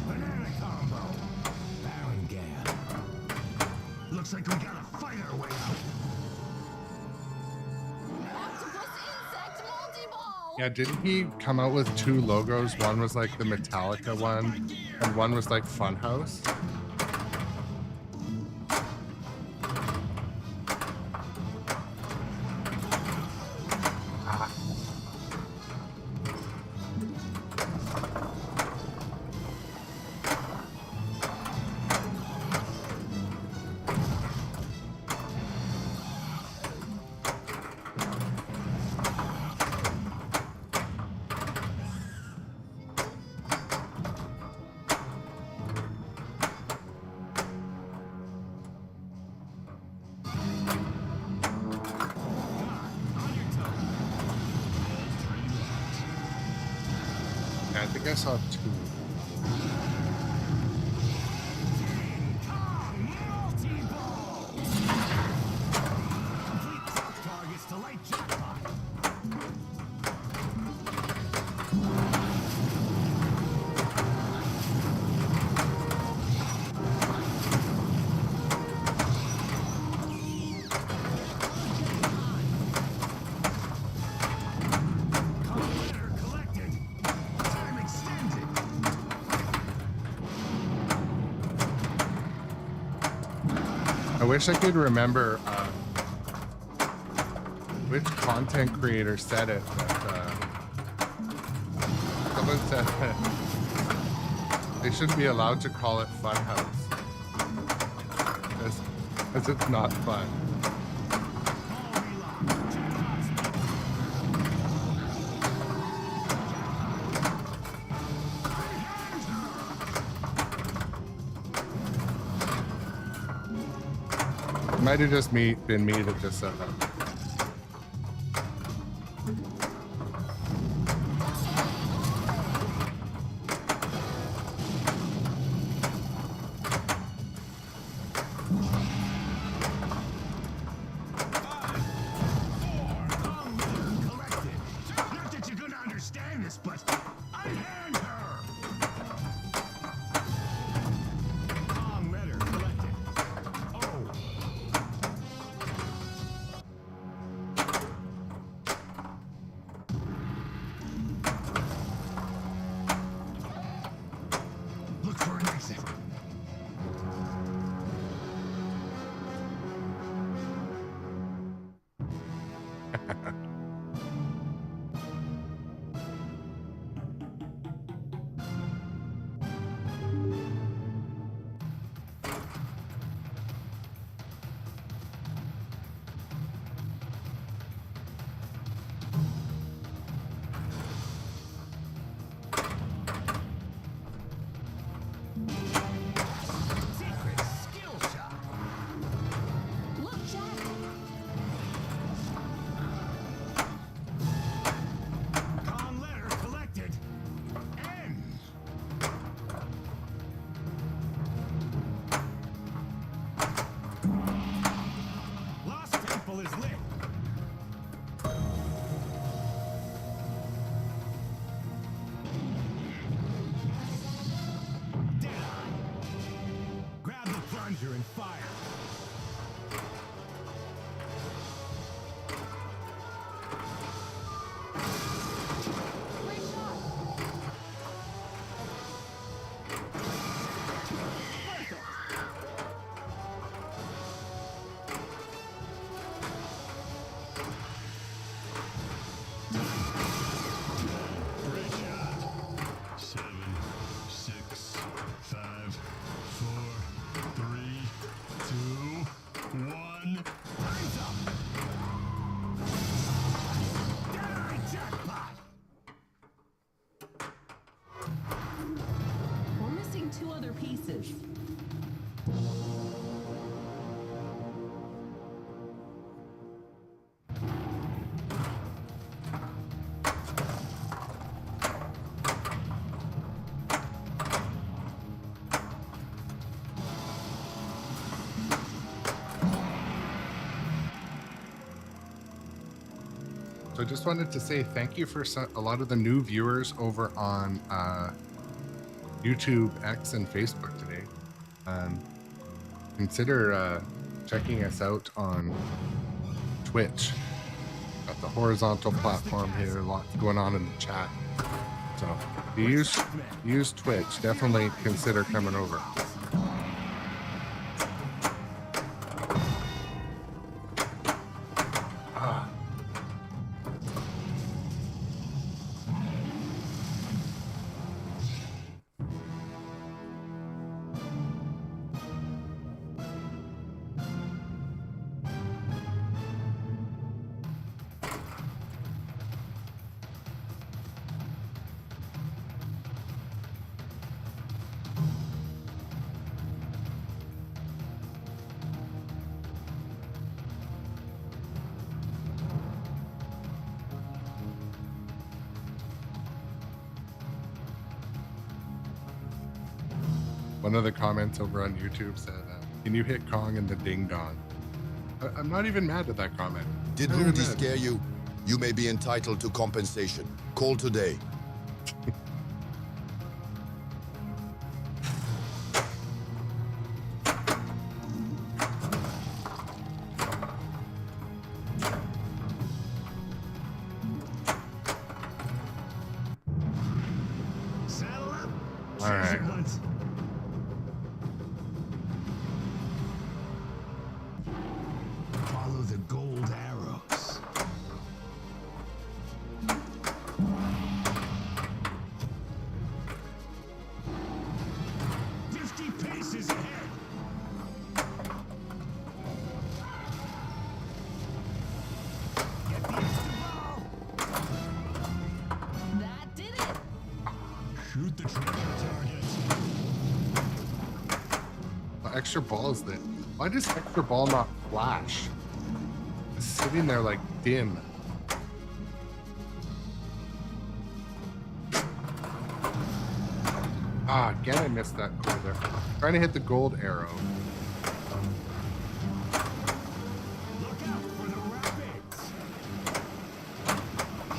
Banana combo. Baron Gan. Looks like we gotta fight our way out. Octopus insect multi-ball. yeah, didn't he come out with 2 logos? One was like the Metallica one, and one was like Funhouse. Yeah, I think I saw 2. I wish I could remember which content creator said it, but someone said that they shouldn't be allowed to call it Funhouse because it's not fun. It might have just been me that just said that. Not that you're gonna understand this, but I hand her. Kong letter collected. Oh. Look for an exit. Secret skill shot. Look, Jack. Con letter collected. N. Lost temple is lit. Deadeye. Grab the plunger and fire. Great shot. Perfect. Great shot. 7, 6, 5, 4, 3, 2, 1. Time's up. Deadeye jackpot. We're missing 2 other pieces. So I just wanted to say thank you for a lot of the new viewers over on YouTube, X, and Facebook today. Consider checking us out on Twitch. Got the horizontal platform here, lots going on in the chat. So if you use Twitch, definitely consider coming over. One of the comments over on YouTube said, can you hit Kong in the ding dong? I'm not even mad at that comment. Did Not even Rudy mad. scare you? You may be entitled to compensation. Call today. Saddle up. All right. Chase it once. the gold arrows. Paces ahead. Get the extra ball. That did it. Shoot the trigger target. Extra ball is that. Why does extra ball not flash? It's sitting there like dim. Ah, again I missed that gold there. Trying to hit the gold arrow. Look out for the rapids.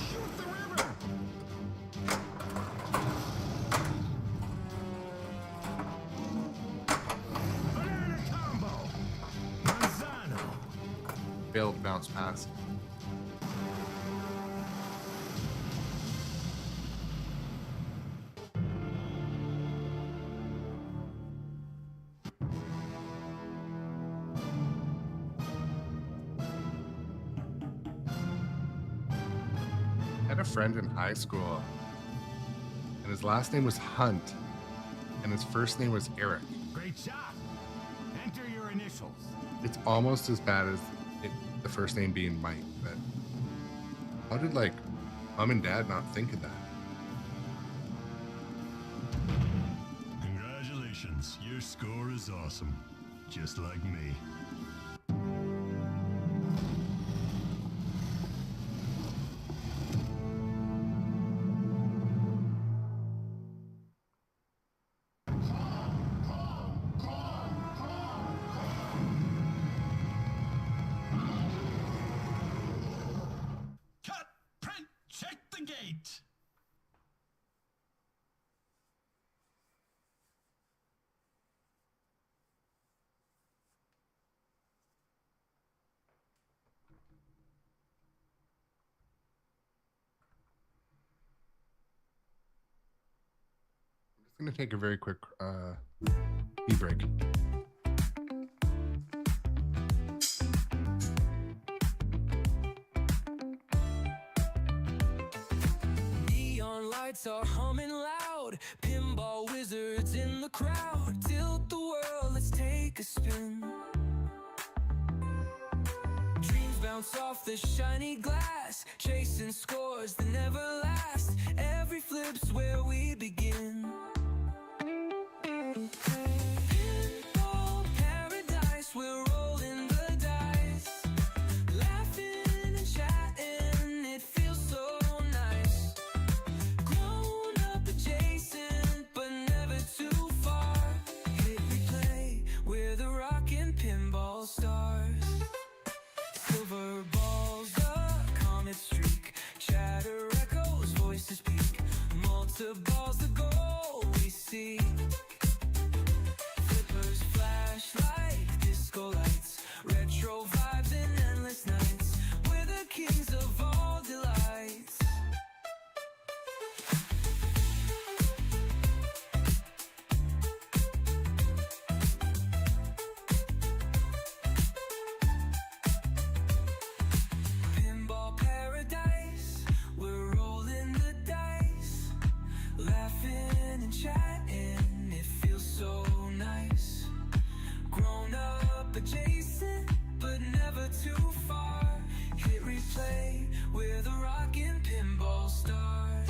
Shoot the river. Banana combo. Manzano. Failed bounce pass. I had a friend in high school, and his last name was Hunt, and his first name was Eric. Great shot. Enter your initials. It's almost as bad as the first name being Mike, but how did, like, mom and dad not think of that? Congratulations, your score is awesome. Just like me. Cut! Print! Check the gate! I'm just going to take a very quick tea break. Neon lights are humming loud, pinball wizards in the crowd. Tilt the world, let's take a spin. Dreams bounce off the shiny glass, chasing scores that never last. Every flip's where we begin. Pinball paradise, we're rolling the dice, laughing and chatting, it feels so nice. Grown up adjacent, but never too far. Hit replay, we're the rockin' pinball stars. Silver balls, the comet streak, chatter echoes, voices peak, multi-balls the goal we see. Flippers flash like disco lights, retro vibes and endless nights, we're the kings of all delights. Pinball paradise, we're rolling the dice, laughing and chatting, it feels so nice. Grown up adjacent, but never too far. Hit replay, we're the rockin' pinball stars.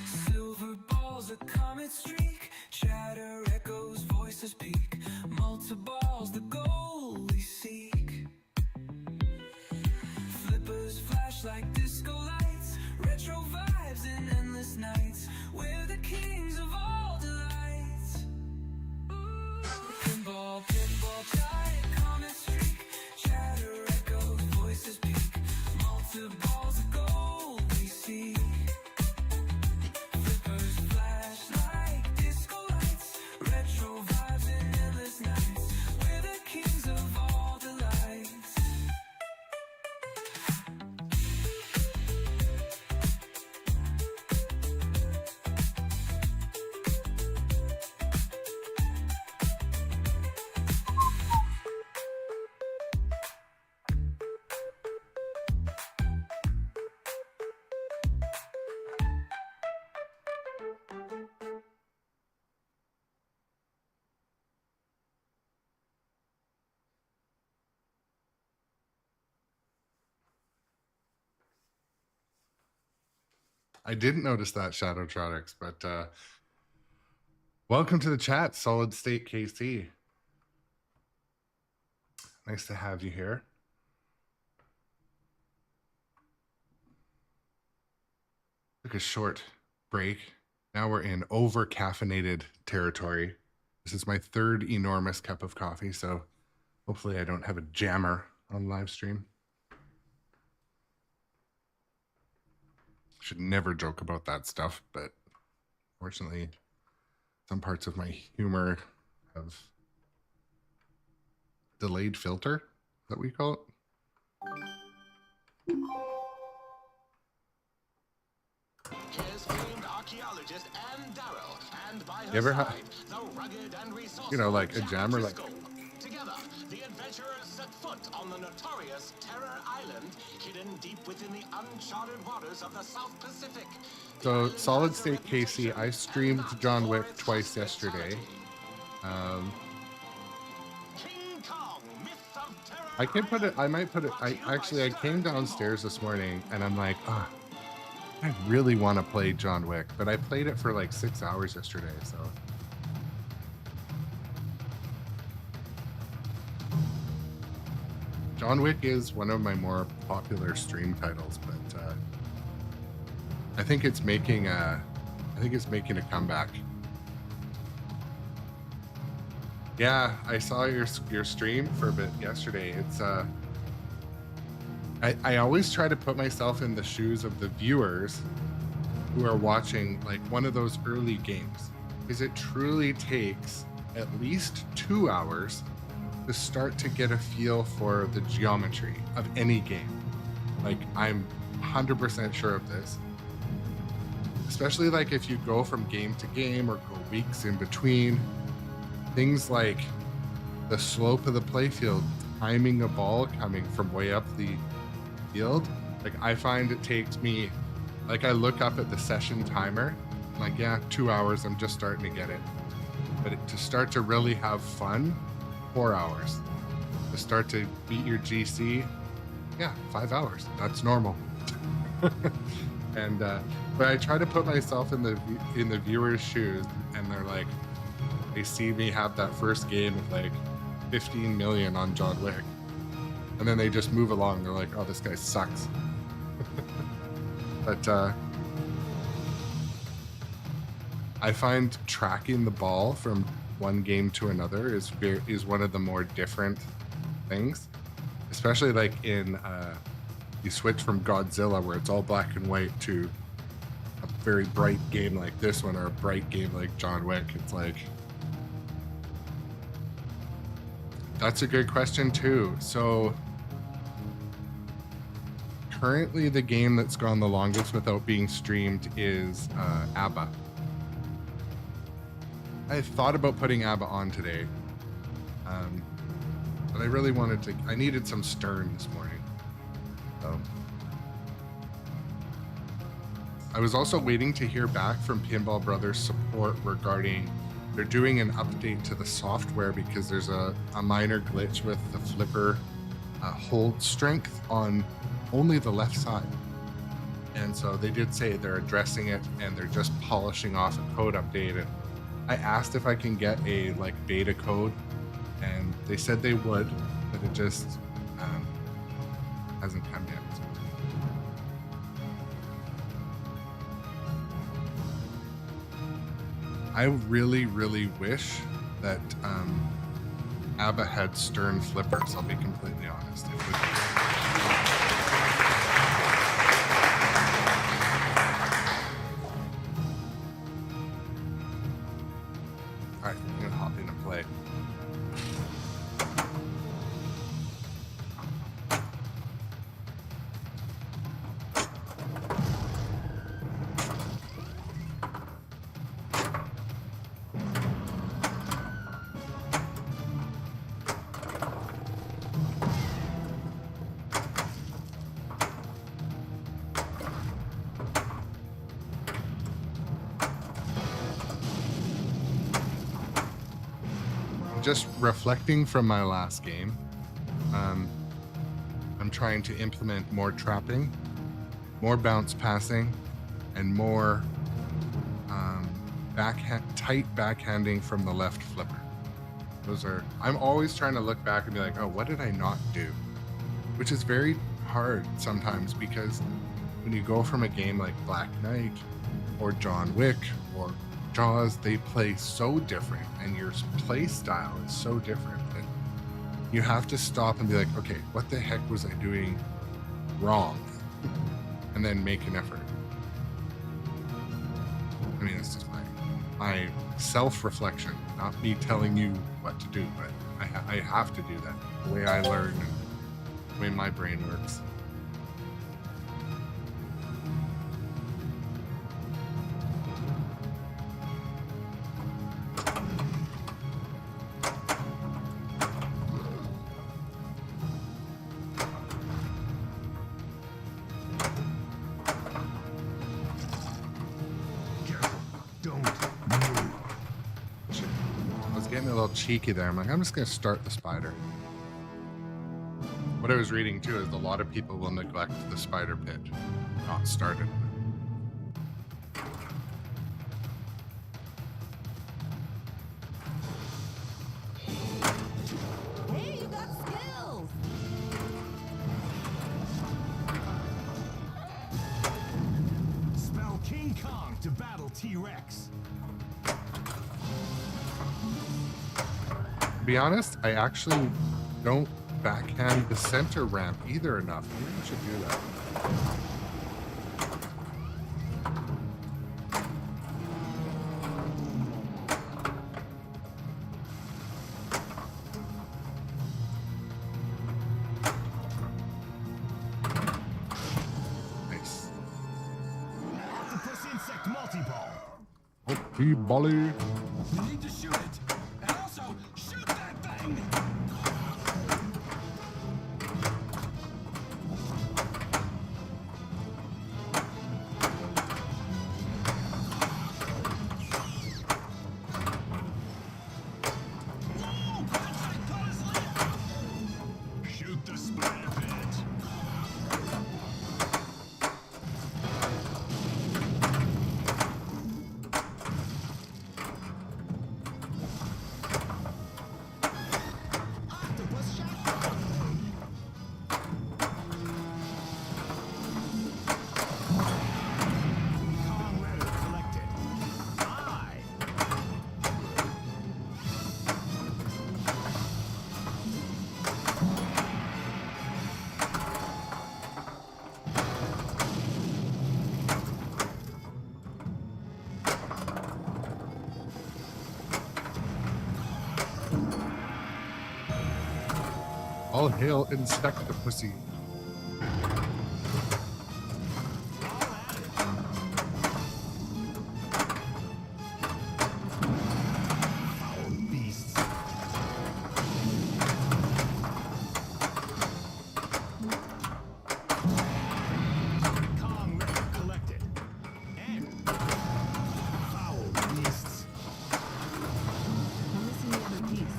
Silver balls, a comet streak, chatter echoes, voices peak, multi-balls, the goal we seek. Flippers flash like disco lights, retro vibes and endless nights, we're the kings of all delights. Pinball, pinball, giant comet streak, chatter echoes, voices peak, multi-balls, the goal we seek. Flippers flash like disco lights, retro vibes and endless nights, we're the kings of all delights. I didn't notice that, Shadowtronics, but welcome to the chat, Solid State KC. Nice to have you here. Took a short break. Now we're in over-caffeinated territory. This is my third enormous cup of coffee, so hopefully I don't have a jammer on live stream. Should never joke about that stuff, but fortunately, some parts of my humor have delayed filter, that we call it. Here's famed archaeologist Anne Darrow, and by her You ever side, the rugged and resourceful you know, like a Jack jammer, like Driscoll. Together, the adventurers set foot on the notorious Terror Island, hidden deep within the uncharted waters of the South Pacific. so Solid State KC. I streamed John Wick twice yesterday. King Kong, myth of terror. I can put it. I might put it. I came downstairs this morning and I'm like, ah, I really want to play John Wick, but I played it for like 6 hours yesterday. So John Wick is one of my more popular stream titles, but I think it's making a comeback. Yeah, I saw your stream for a bit yesterday. It's I always try to put myself in the shoes of the viewers who are watching like one of those early games, because it truly takes at least 2 hours to start to get a feel for the geometry of any game. Like, I'm 100% sure of this. Especially like if you go from game to game or go weeks in between, things like the slope of the playfield, timing a ball coming from way up the field. Like, I find it takes me, like, I look up at the session timer, I'm like, yeah, 2 hours, I'm just starting to get it. But to start to really have fun, 4 hours. To start to beat your GC, yeah, 5 hours. That's normal. And but I try to put myself in the viewer's shoes, and they're like, they see me have that first game of like 15 million on John Wick, and then they just move along. They're like, oh, this guy sucks. But I find tracking the ball from one game to another is one of the more different things, especially like in you switch from Godzilla, where it's all black and white, to a very bright game like this one, or a bright game like John Wick. It's like, that's a good question too. So currently the game that's gone the longest without being streamed is ABBA. I thought about putting ABBA on today, but I really wanted to, I needed some Stern this morning. So I was also waiting to hear back from Pinball Brothers support regarding, they're doing an update to the software because there's a minor glitch with the flipper hold strength on only the left side. And so they did say they're addressing it, and they're just polishing off a code update. And I asked if I can get a like beta code, and they said they would, but it just hasn't come yet. I really, really wish that ABBA had Stern flippers, I'll be completely honest. It would Alright, I'm gonna hop in and play. Just reflecting from my last game, I'm trying to implement more trapping, more bounce passing, and more tight backhanding from the left flipper. Those are, I'm always trying to look back and be like, oh, what did I not do? Which is very hard sometimes, because when you go from a game like Black Knight or John Wick or Jaws, they play so different and your play style is so different that you have to stop and be like, okay, what the heck was I doing wrong? And then make an effort. I mean, it's just my self-reflection, not me telling you what to do, but I have to do that. The way I learn and the way my brain works. Cheeky there. I'm like, I'm just going to start the spider. What I was reading too is a lot of people will neglect the spider pit, not start it. Hey, you got skills! Spell King Kong to battle T-Rex. To be honest, I actually don't backhand the center ramp either enough. Maybe I should do that. Nice. Octopus insect multi-ball. Okay, Bolly. You need to shoot it. And also, shoot that thing! Shoot the spider pit. Octopus shot. Kong letter collected. I. All hail Insectopussy. Foul beasts. Kong letter collected. And foul beasts. I'm missing the other piece.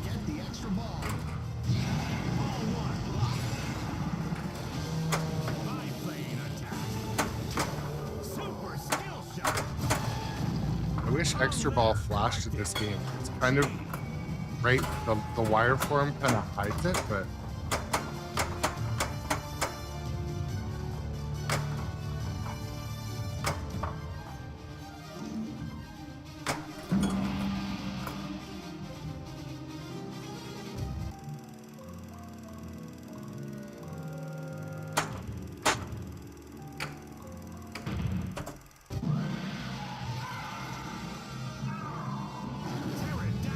Get the extra ball. Ball one block. Biplane attack. Super skill shot. I wish Extra Ball flashed at this game. It's kind of right. The wire form kind of hides it, but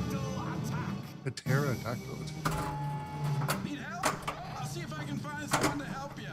Pterodactyl attack. the pterodactyl. Need help? I'll see if I can find someone to help you.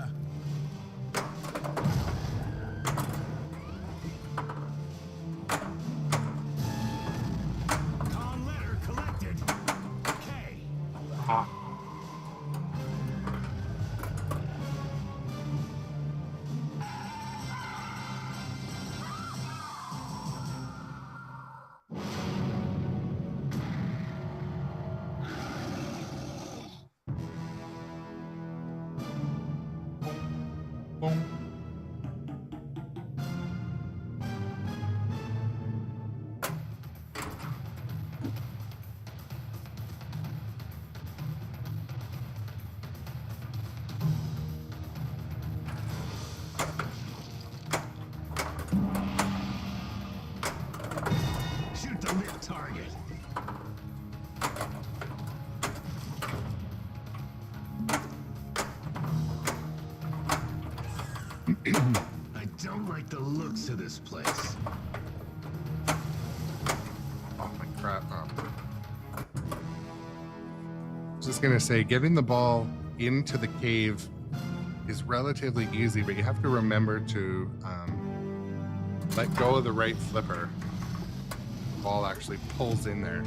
Boom. Shoot the lit target. I don't like the looks of this place. Oh my crap. Just gonna say, getting the ball into the cave is relatively easy, but you have to remember to let go of the right flipper. The ball actually pulls in there.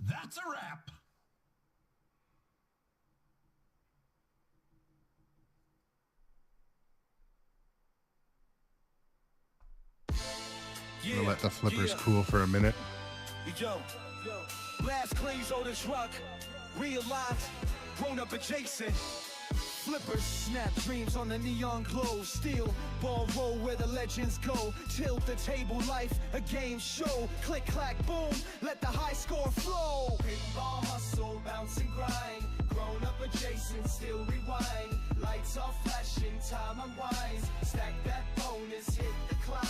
That's a wrap. I'm gonna let the flippers cool for a minute. Yo, blast cleans on the truck, real life, grown up adjacent. Flippers, snap dreams on the neon glow. Steel ball roll where the legends go. Tilt the table, life, a game show. Click, clack, boom, let the high score flow. Pinball hustle, bounce and grind. Grown up adjacent, still rewind. Lights off flashing, time unwinds. Stack that bonus, hit the climb.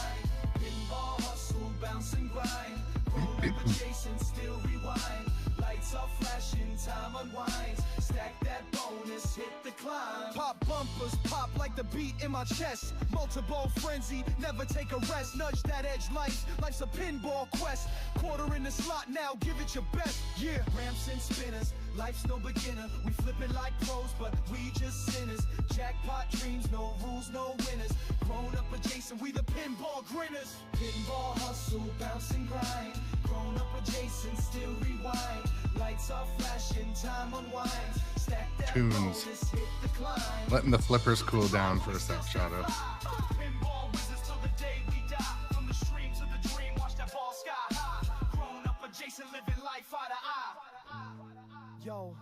Pinball hustle, bounce and grind. Grown up adjacent, still rewind. Lights off flashing, time unwinds. Stack that bonus, hit the climb. Pop bumpers, pop like the beat in my chest. Multiple frenzy, never take a rest. Nudge that edge, life's a pinball quest. Quarter in the slot now, give it your best. Yeah, ramps and spinners, life's no beginner. We flipping like pros, but we just sinners. Jackpot dreams, no rules, no winners. Grown up adjacent, we the pinball grinners. Pinball hustle, bounce and grind. Grown up adjacent, still rewind. Lights off flashing, time unwinds. Stack that Tunes. bonus, hit the climb. Letting the flippers cool down for a sec, Shadow. Pinball wizards till the day we die. From the stream to the dream, watch that ball sky high. Grown up adjacent, living life eye to eye. Yo,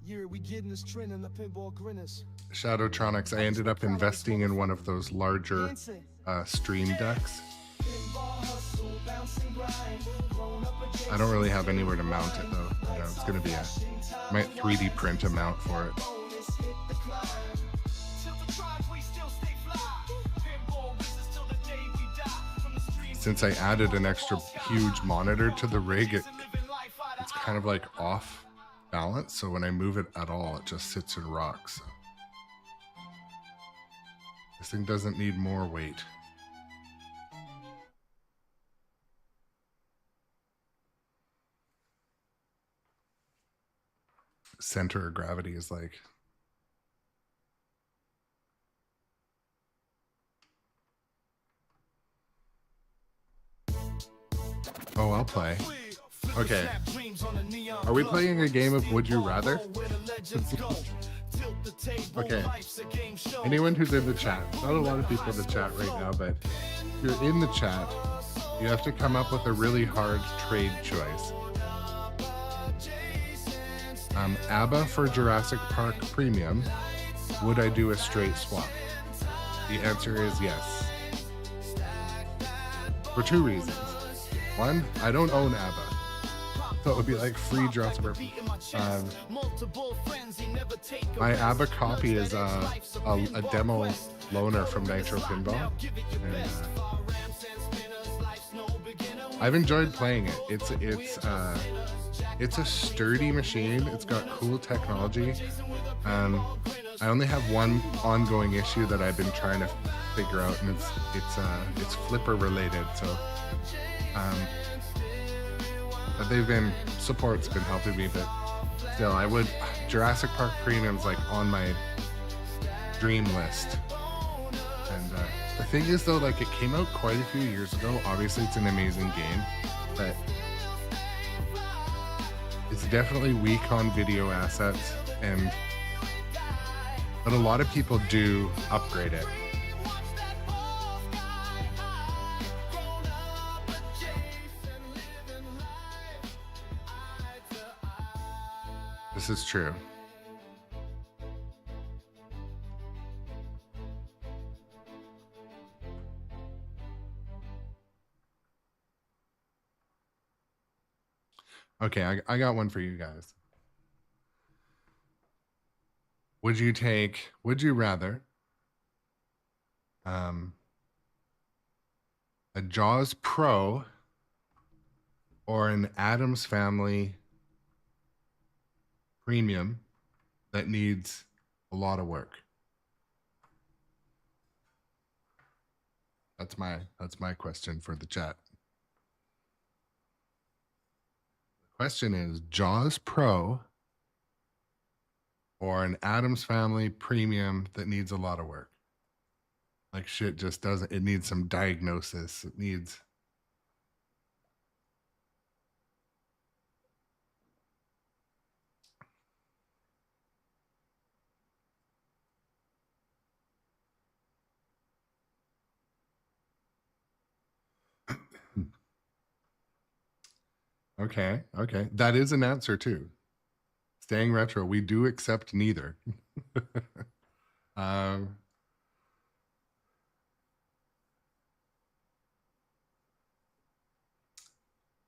yeah, we getting this trend in the pinball grinners. Shadowtronics, I ended up investing in one of those larger stream decks. I don't really have anywhere to mount it though. Yeah, it's gonna be I might 3D print a mount for it. Since I added an extra huge monitor to the rig, it's kind of like off balance, so when I move it at all, it just sits and rocks. So. This thing doesn't need more weight. Center of gravity is like oh, I'll play. Okay. Are we playing a game of Would You Rather? Okay. Anyone who's in the chat, not a lot of people in the chat right now, but if you're in the chat, you have to come up with a really hard trade choice. ABBA for Jurassic Park Premium. Would I do a straight swap? The answer is yes. For two reasons. One, I don't own ABBA, so it would be like free Jurassic Park. My ABBA copy is a demo loaner from nitropinball. And, I've enjoyed playing it. It's a sturdy machine. It's got cool technology. I only have one ongoing issue that I've been trying to figure out, and it's flipper related. So, but support's been helping me, but still, Jurassic Park Premium's like on my dream list. And the thing is though, like it came out quite a few years ago. Obviously, it's an amazing game, but it's definitely weak on video assets, but a lot of people do upgrade it. This is true. Okay, I got one for you guys. Would you rather a Jaws Pro or an Addams Family Premium that needs a lot of work? That's my question for the chat. The question is Jaws Pro or an Addams Family Premium that needs a lot of work. Like shit just doesn't, it needs some diagnosis. It needs. Okay. That is an answer too. Staying retro, we do accept neither.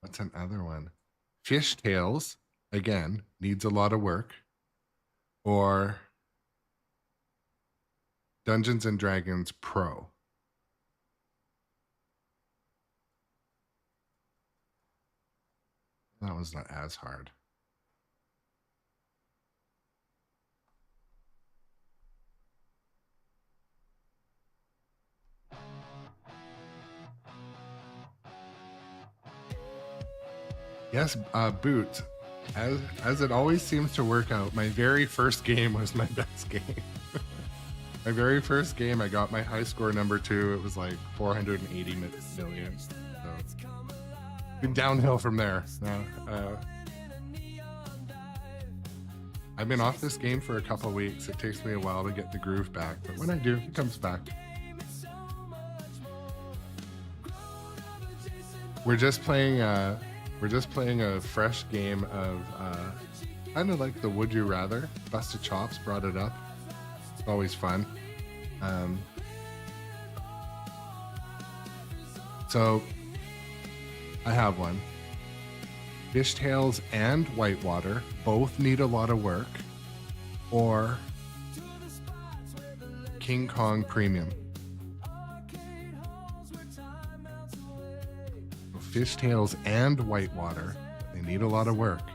What's another one? Fishtails, again, needs a lot of work. Or Dungeons and Dragons Pro. That was not as hard. Yes, Boot. As it always seems to work out, my very first game was my best game. My very first game, I got my high score number 2. It was like 480 million. So been downhill from there. I've been off this game for a couple weeks. It takes me a while to get the groove back, but when I do, it comes back. We're just playing a fresh game of kind of like the Would You Rather. Busted Chops brought it up. It's always fun. So I have one. Fishtails and Whitewater both need a lot of work, or King Kong Premium. Fishtails and Whitewater, they need a lot of work,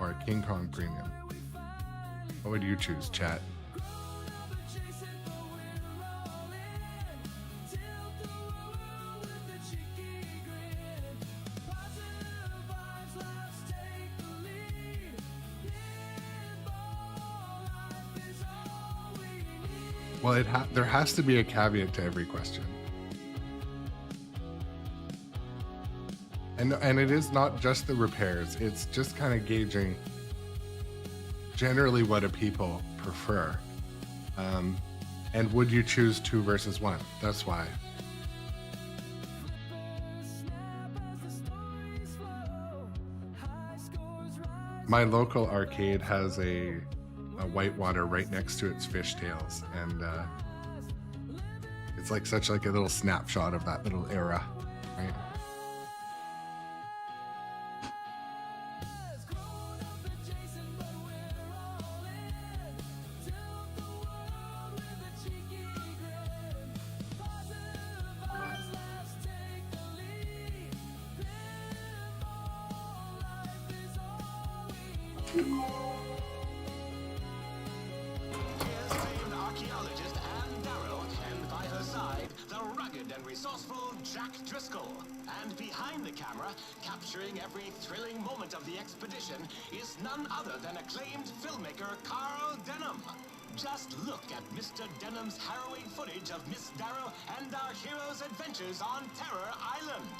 or a King Kong Premium. What would you choose, chat? Well, there has to be a caveat to every question. And it is not just the repairs, it's just kind of gauging generally what do people prefer. And would you choose 2 versus 1? That's why. My local arcade has a Whitewater right next to its Fishtails, and it's like such like a little snapshot of that little era, right? On Terror Island.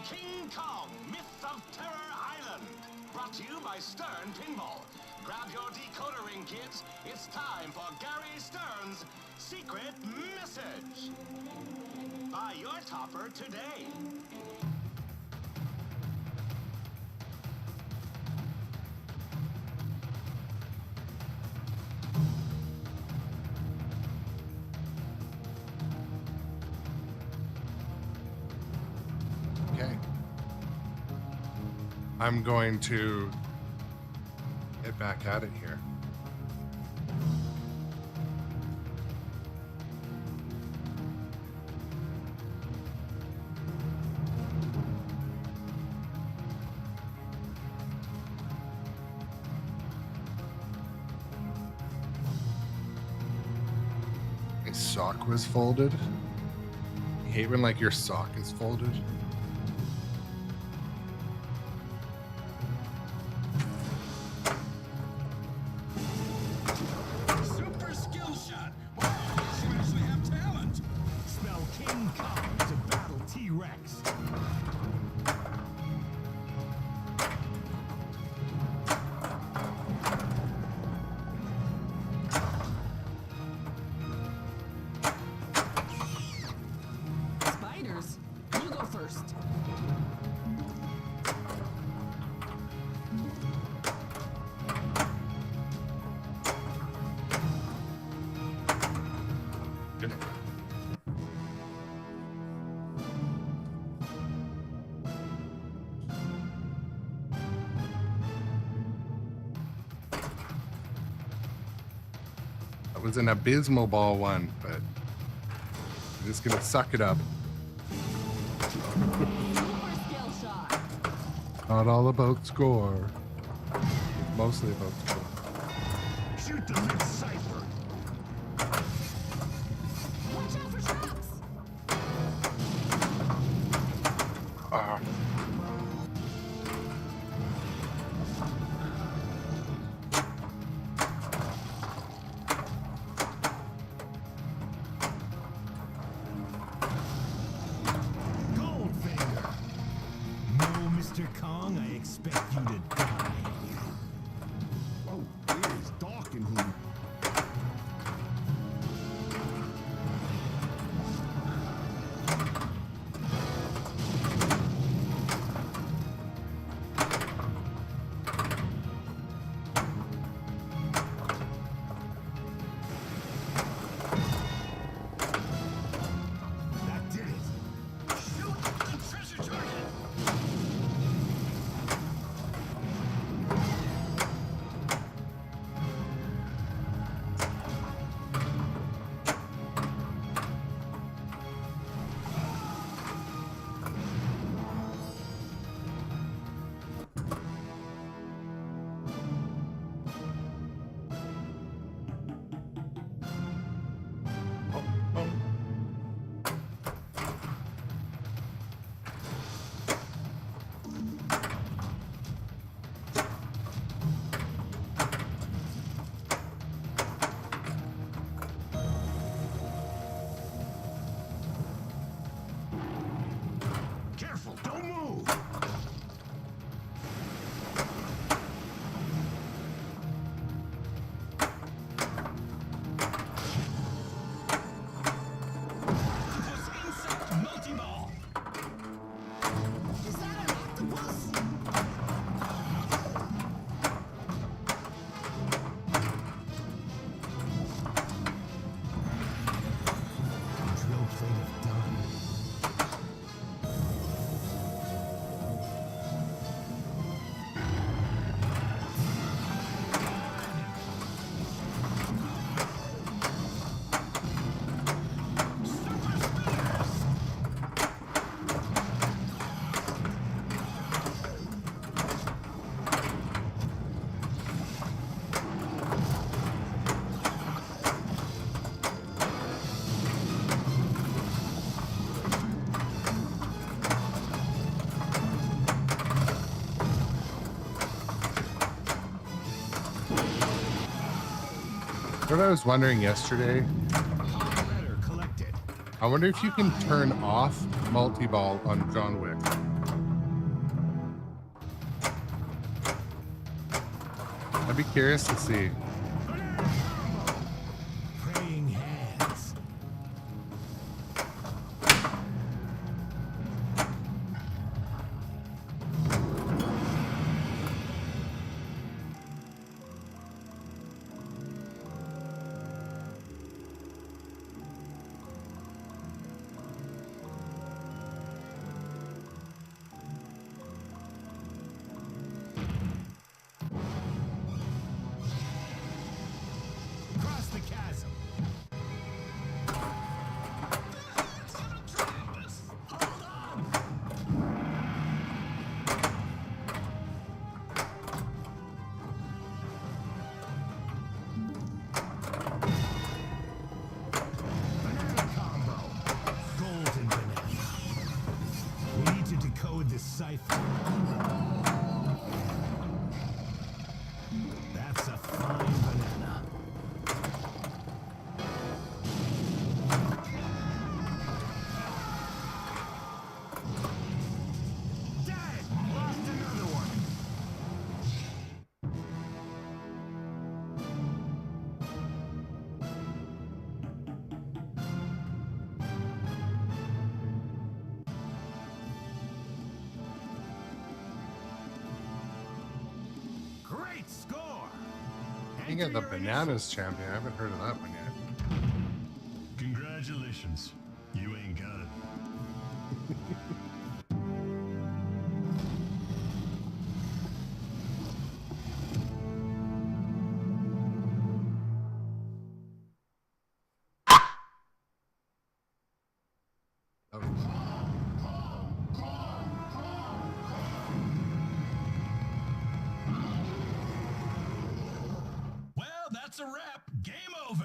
King Kong, Myth of Terror Island. Brought to you by Sternpinball. Grab your decoder ring, kids. It's time for Gary Stern's secret message. Buy your topper today. I'm going to get back at it here. My sock was folded. You hate when like your sock is folded. Super skill shot. Wow, you actually have talent. Spell King Kong to battle T-Rex. Spiders. You go first. That was an abysmal ball one, but I'm just gonna suck it up. Super skill shot. Not all about score. Mostly about score. Shoot the mid-cipher. Watch out for traps. Ah. Goldfinger. No, Mr. Kong, I expect you to die. Oh, here's Dawkins. That did it. Shoot the treasure target. Careful, don't move. Octopus insect multi-ball. Is that an octopus? Drill plate of done. What I was wondering yesterday, Letter collected. I wonder if you can turn off multi-ball on John Wick. I'd be curious to see. Praying hands. Yes, I... That's a fine banana. Dad! Lost another one! Great score! You get the bananas champion. I haven't heard of that one yet. Congratulations. You ain't got it. Well, that's a wrap. Game over.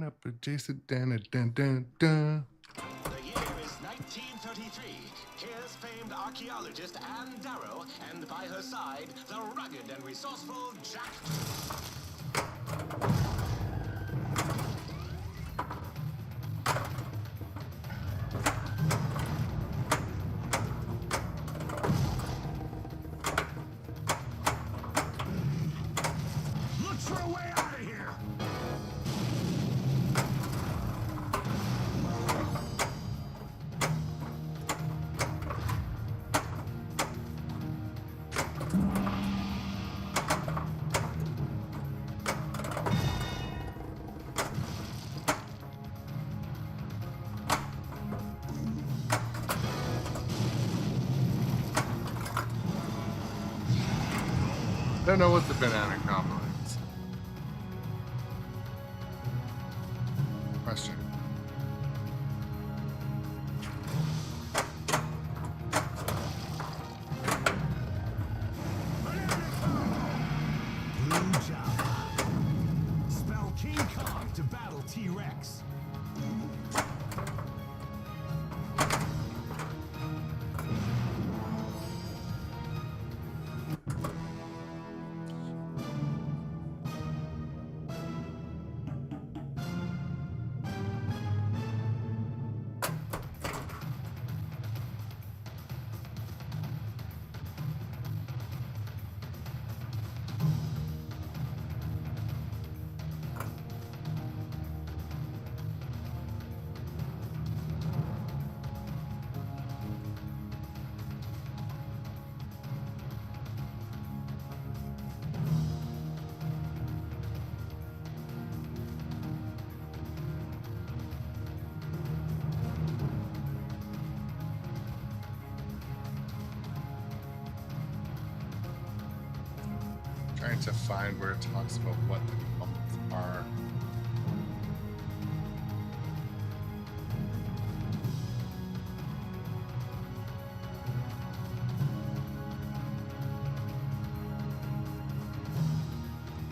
Up adjacent, dun, dun, dun, dun. The year is 1933. Here's famed archaeologist Anne Darrow, and by her side, the rugged and resourceful Jack. Look for a way out of here! Don't know what the banana combo is. Question. Blue Java. Spell King Kong to battle T-Rex. Trying to find where it talks about what the bumps are.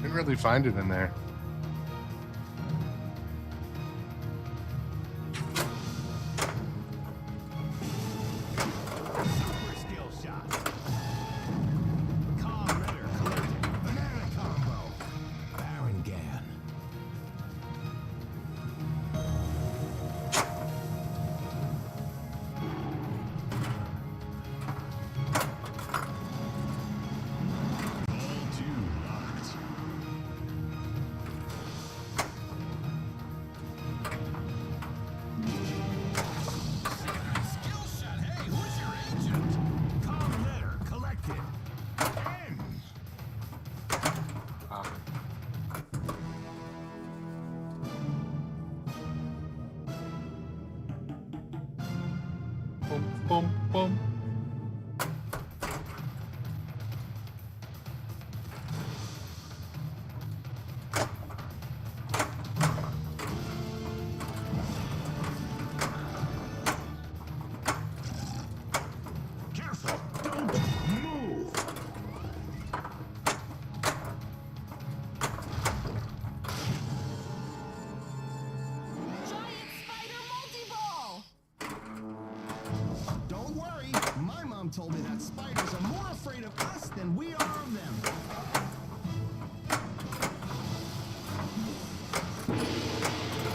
Didn't really find it in there. Super skill shot. Calm Ritter collected. Banana combo. Baron Gan. All two locked. Skill shot. Hey, who's your agent? Calm Ritter collected. N. Ah. Boom, boom, boom. Careful. Don't move. Kong told me that spiders are more afraid of us than we are of them.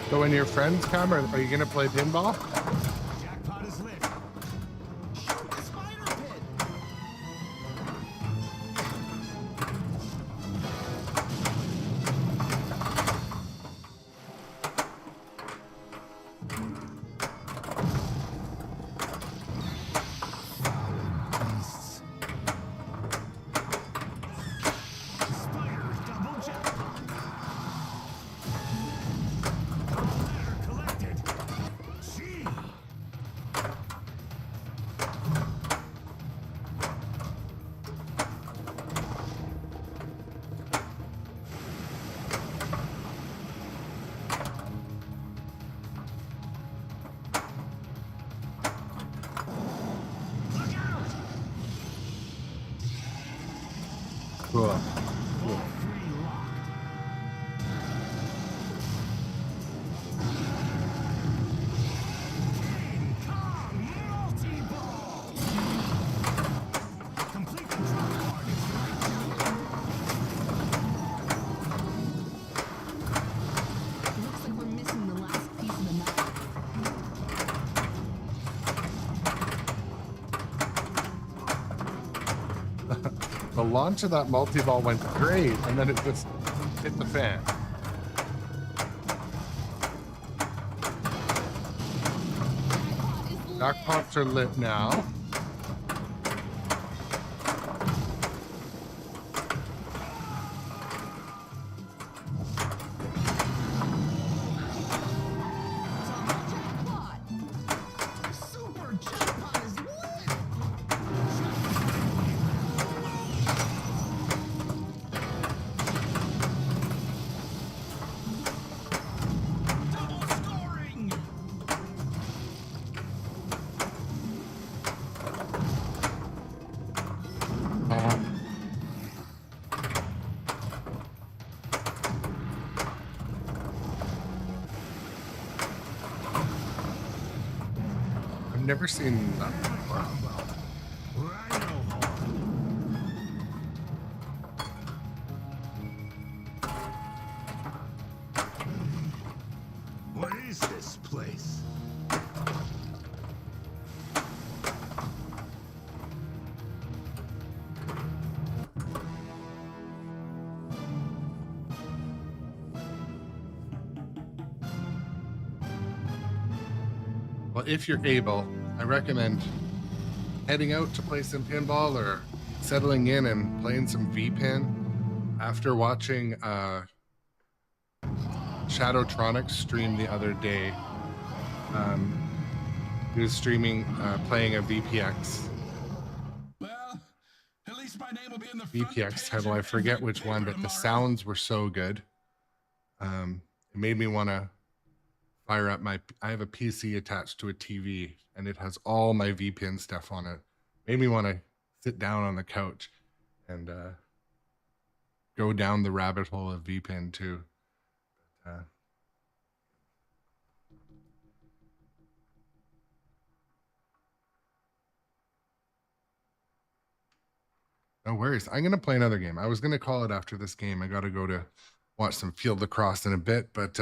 So when your friends come, are you gonna play pinball? Jackpot is lit. Shoot the spider pit. Beasts. Spiders double jackpot. Ladder collected. Gee. Look out! Cool. All three locked. King Kong multi-ball. Complete the drop card if you like to. Looks like we're missing the last piece of the map. The launch of that multi-ball went great, and then it just hit the fan. Jackpots are lit now. Jackpot! Super jackpot is lit. Double scoring. I've never seen that before. Rhino horn. What is this place? Well, if you're able, I recommend heading out to play some pinball or settling in and playing some V-Pin. After watching Shadowtronics stream the other day, he was streaming playing a VPX. Well, at least my name will be in the front VPX page title. of I forget every which one, paper but the tomorrow. sounds were so good. It made me want to fire up my. I have a PC attached to a TV, and it has all my VPN stuff on it. Made me want to sit down on the couch and go down the rabbit hole of VPN too. But, no worries. I'm going to play another game. I was going to call it after this game. I got to go to watch some field lacrosse in a bit, but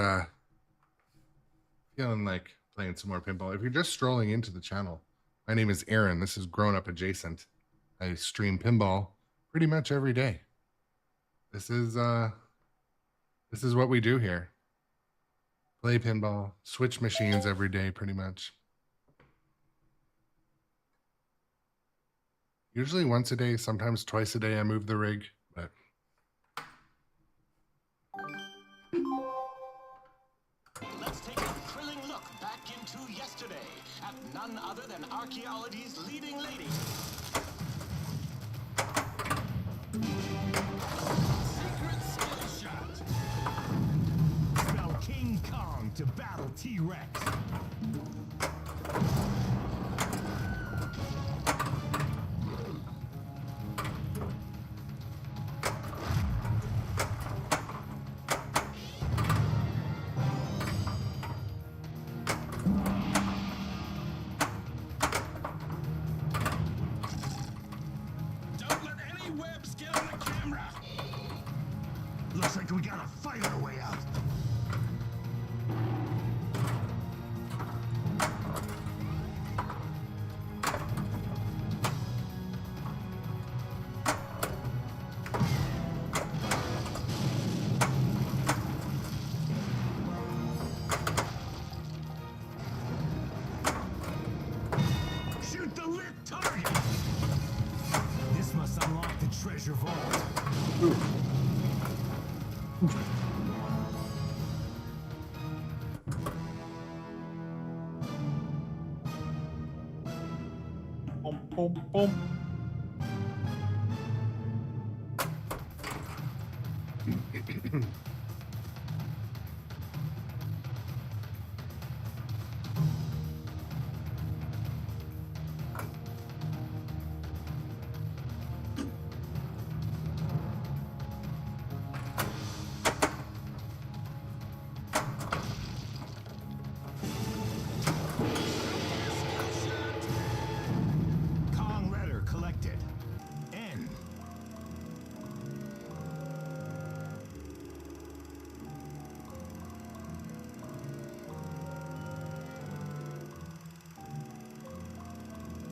feeling like playing some more pinball. If you're just strolling into the channel, my name is Aaron. This is Grown Up Adjacent. I stream pinball pretty much every day. This is what we do here. Play pinball, switch machines every day pretty much. Usually once a day, sometimes twice a day I move the rig, but Let's take a thrilling look back into yesterday at none other than archaeology's leading lady. Secret skill shot. Spell King Kong to battle T-Rex. camera. Looks like we gotta fight our way out. Shoot the lit target. This must unlock the treasure vault. Boom, boom, boom. Kong letter collected. N.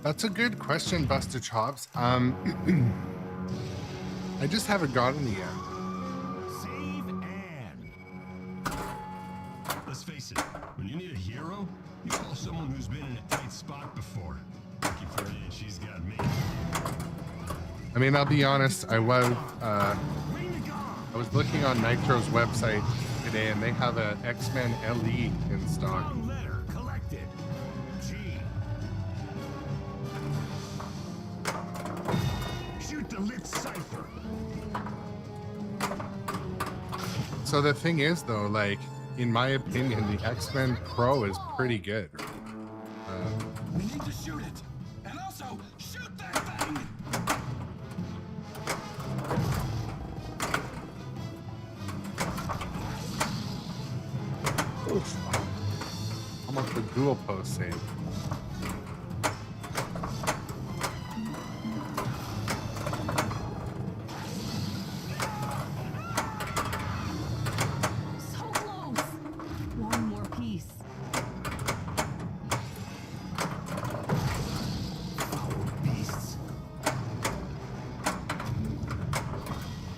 That's a good question, Busted Chops. I just haven't gotten it yet. Save Anne. Let's face it, when you need a hero, you call someone who's been in a tight spot before. Lucky for Anne, she's got me. I mean, I'll be honest, I was looking on Nitro's website today and they have a X-Men LE in stock. Kong letter collected. G. Shoot the lit cipher. So the thing is though, like, in my opinion, the X-Men Pro is pretty good. We need to shoot it. And also, shoot that thing. Almost a dual post save. So close. One more piece. Beasts.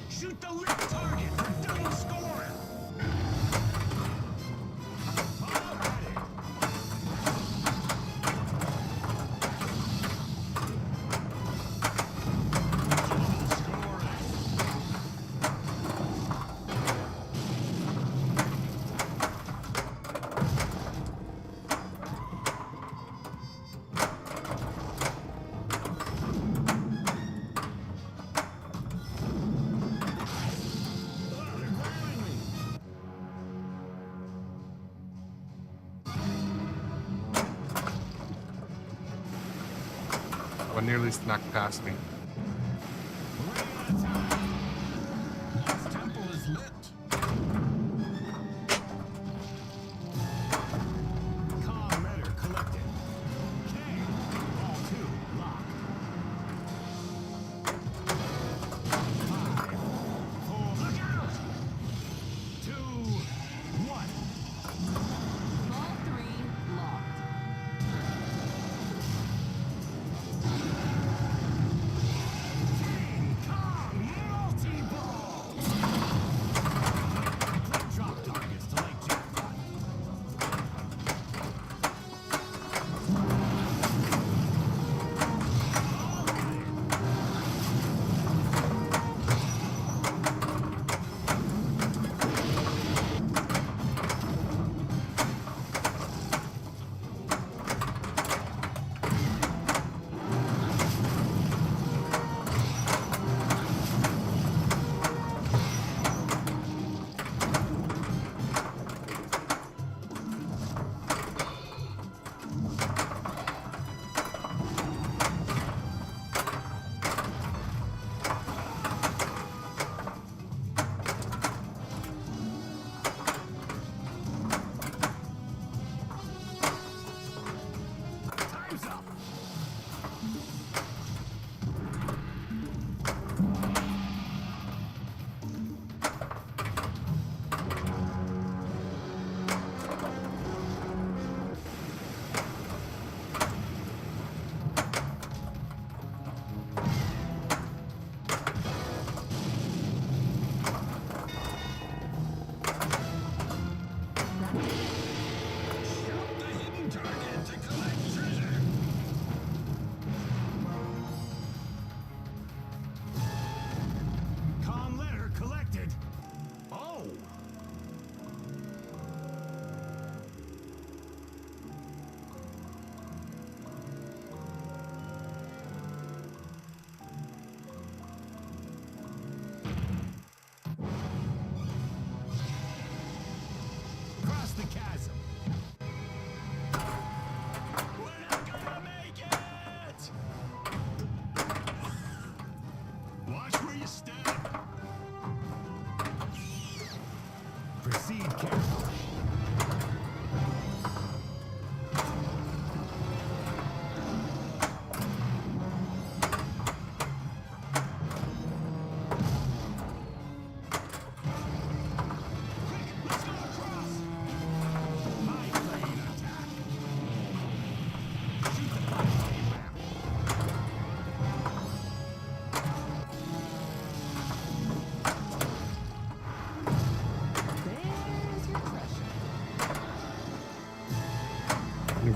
Shoot the lit target for double score. Already. Double score. They're grabbing me. One nearly snuck past me. Lost temple is lit. Kong letter collected. K. Ball 2. Lock. 5, 4. Look out! 2, 1. Ball 3 locked.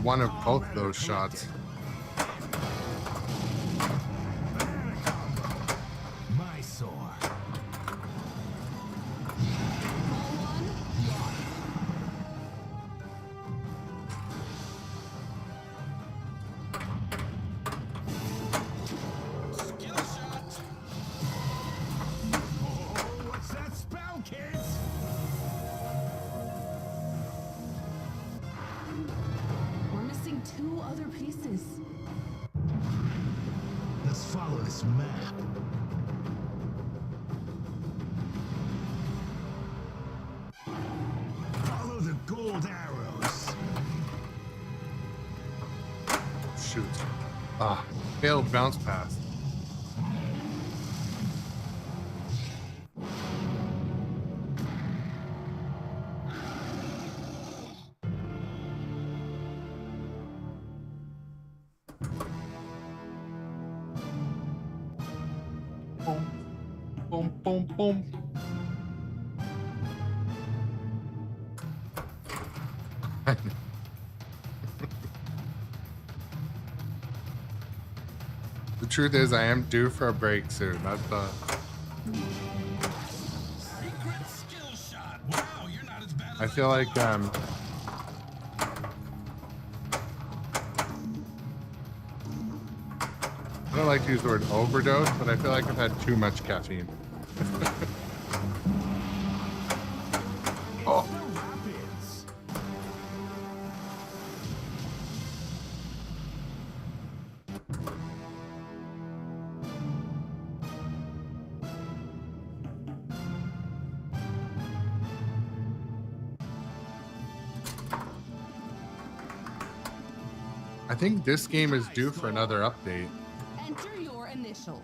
one of both those shots. Mysore. Skill shot. Oh, what's that spell, kids? We're missing 2 other pieces. Let's follow this map. Follow the gold arrows. Shoot. Ah, failed bounce pass. Boom, boom, boom, boom. The truth is, I am due for a break soon. That's Secret skill shot. Wow, you're not as bad as I feel like I don't like to use the word overdose, but I feel like I've had too much caffeine. Oh, Rapids. I think this game is due for another update. Enter your initials.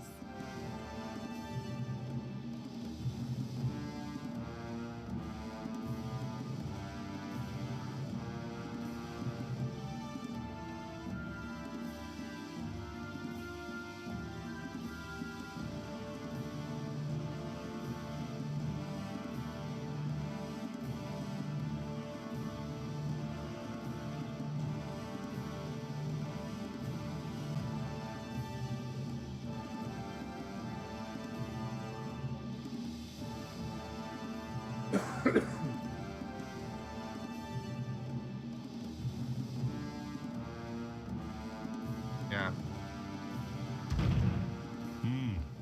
Yeah.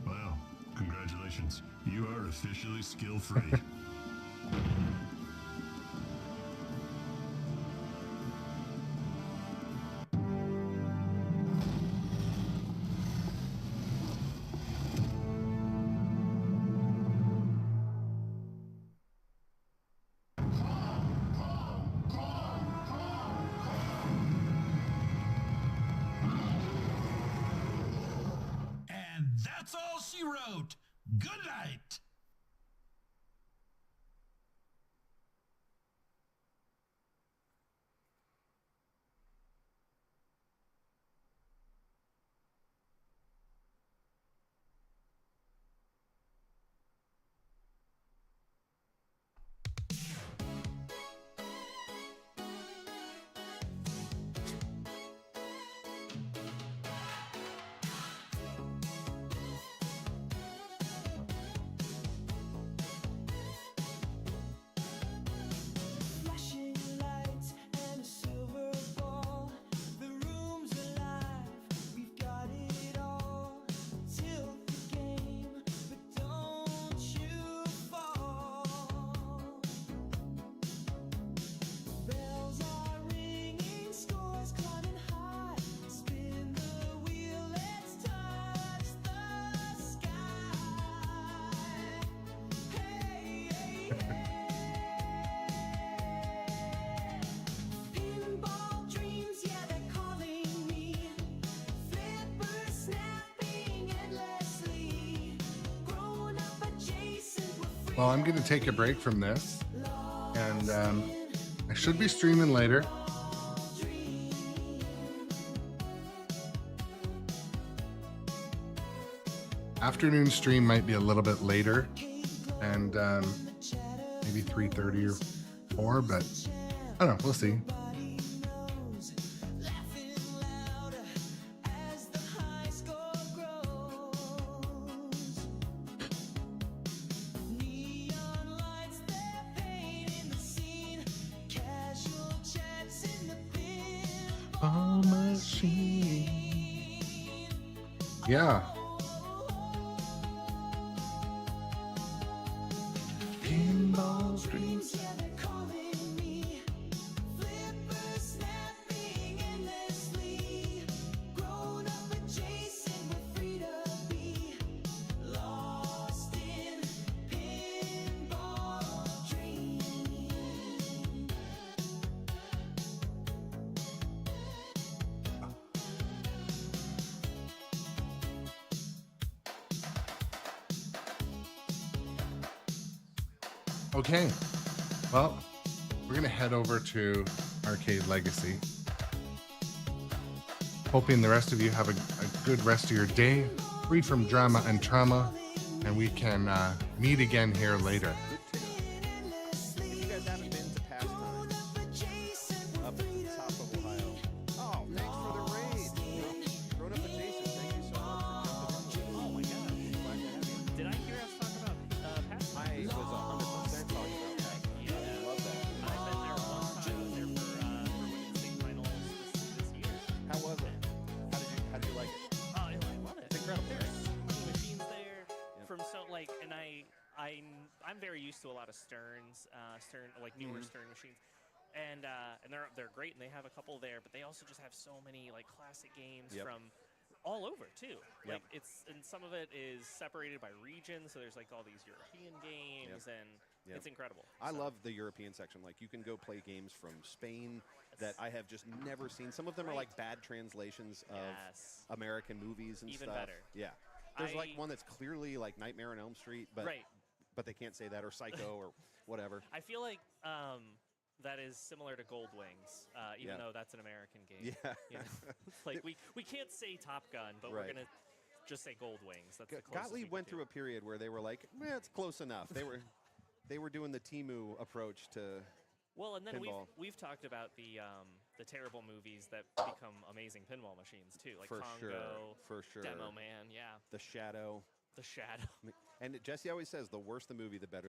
Well, congratulations. You are officially skill-free. And that's all she wrote. Good night. Well, I'm going to take a break from this, and I should be streaming later. Afternoon stream might be a little bit later, and maybe 3:30 or 4, but I don't know. We'll see. Yeah. Pinball dreams. Okay, well, we're gonna head over to Arcade Legacy. Hoping the rest of you have a good rest of your day, free from drama and trauma, and we can meet again here later. If you guys haven't been to Pastime up at the top of Ohio, oh, thanks for the raid. Grownup adjacent, thank you so much for coming. Oh my gosh. Glad to have you. Did I hear us talk about Pastime? I was 100% talking about Pastime. Yeah. I love that. I've been there one time. I was there for women's state finals this year. How was it? How did you like it? Oh, I love it. It's incredible. There's so many machines there Yep. from and I'm very used to a lot of Sterns, newer Stern machines. And they're great, and they have a couple there, but they also just have so many like classic games from all over too. Like and some of it is separated by region, so there's like all these European games, and it's incredible. I love the European section. Like you can go play games from Spain that I have just never seen. Some of them are like bad translations of American movies and Even stuff. better. Yeah. There's like one that's clearly like Nightmare on Elm Street, but they can't say that, or Psycho or whatever. I feel like that is similar to Gold Wings, even though that's an American game. Yeah. You know? It's like we can't say Top Gun, but we're gonna just say Gold Wings. That's the closest Gottlieb went through a period where they were like, it's close enough. They were doing the Timu approach to Well, and then pinball. we've talked about the terrible movies that become amazing pinball machines too, like Congo, for sure, Demo Man, The Shadow. The Shadow. And Jesse always says, the worse the movie, the better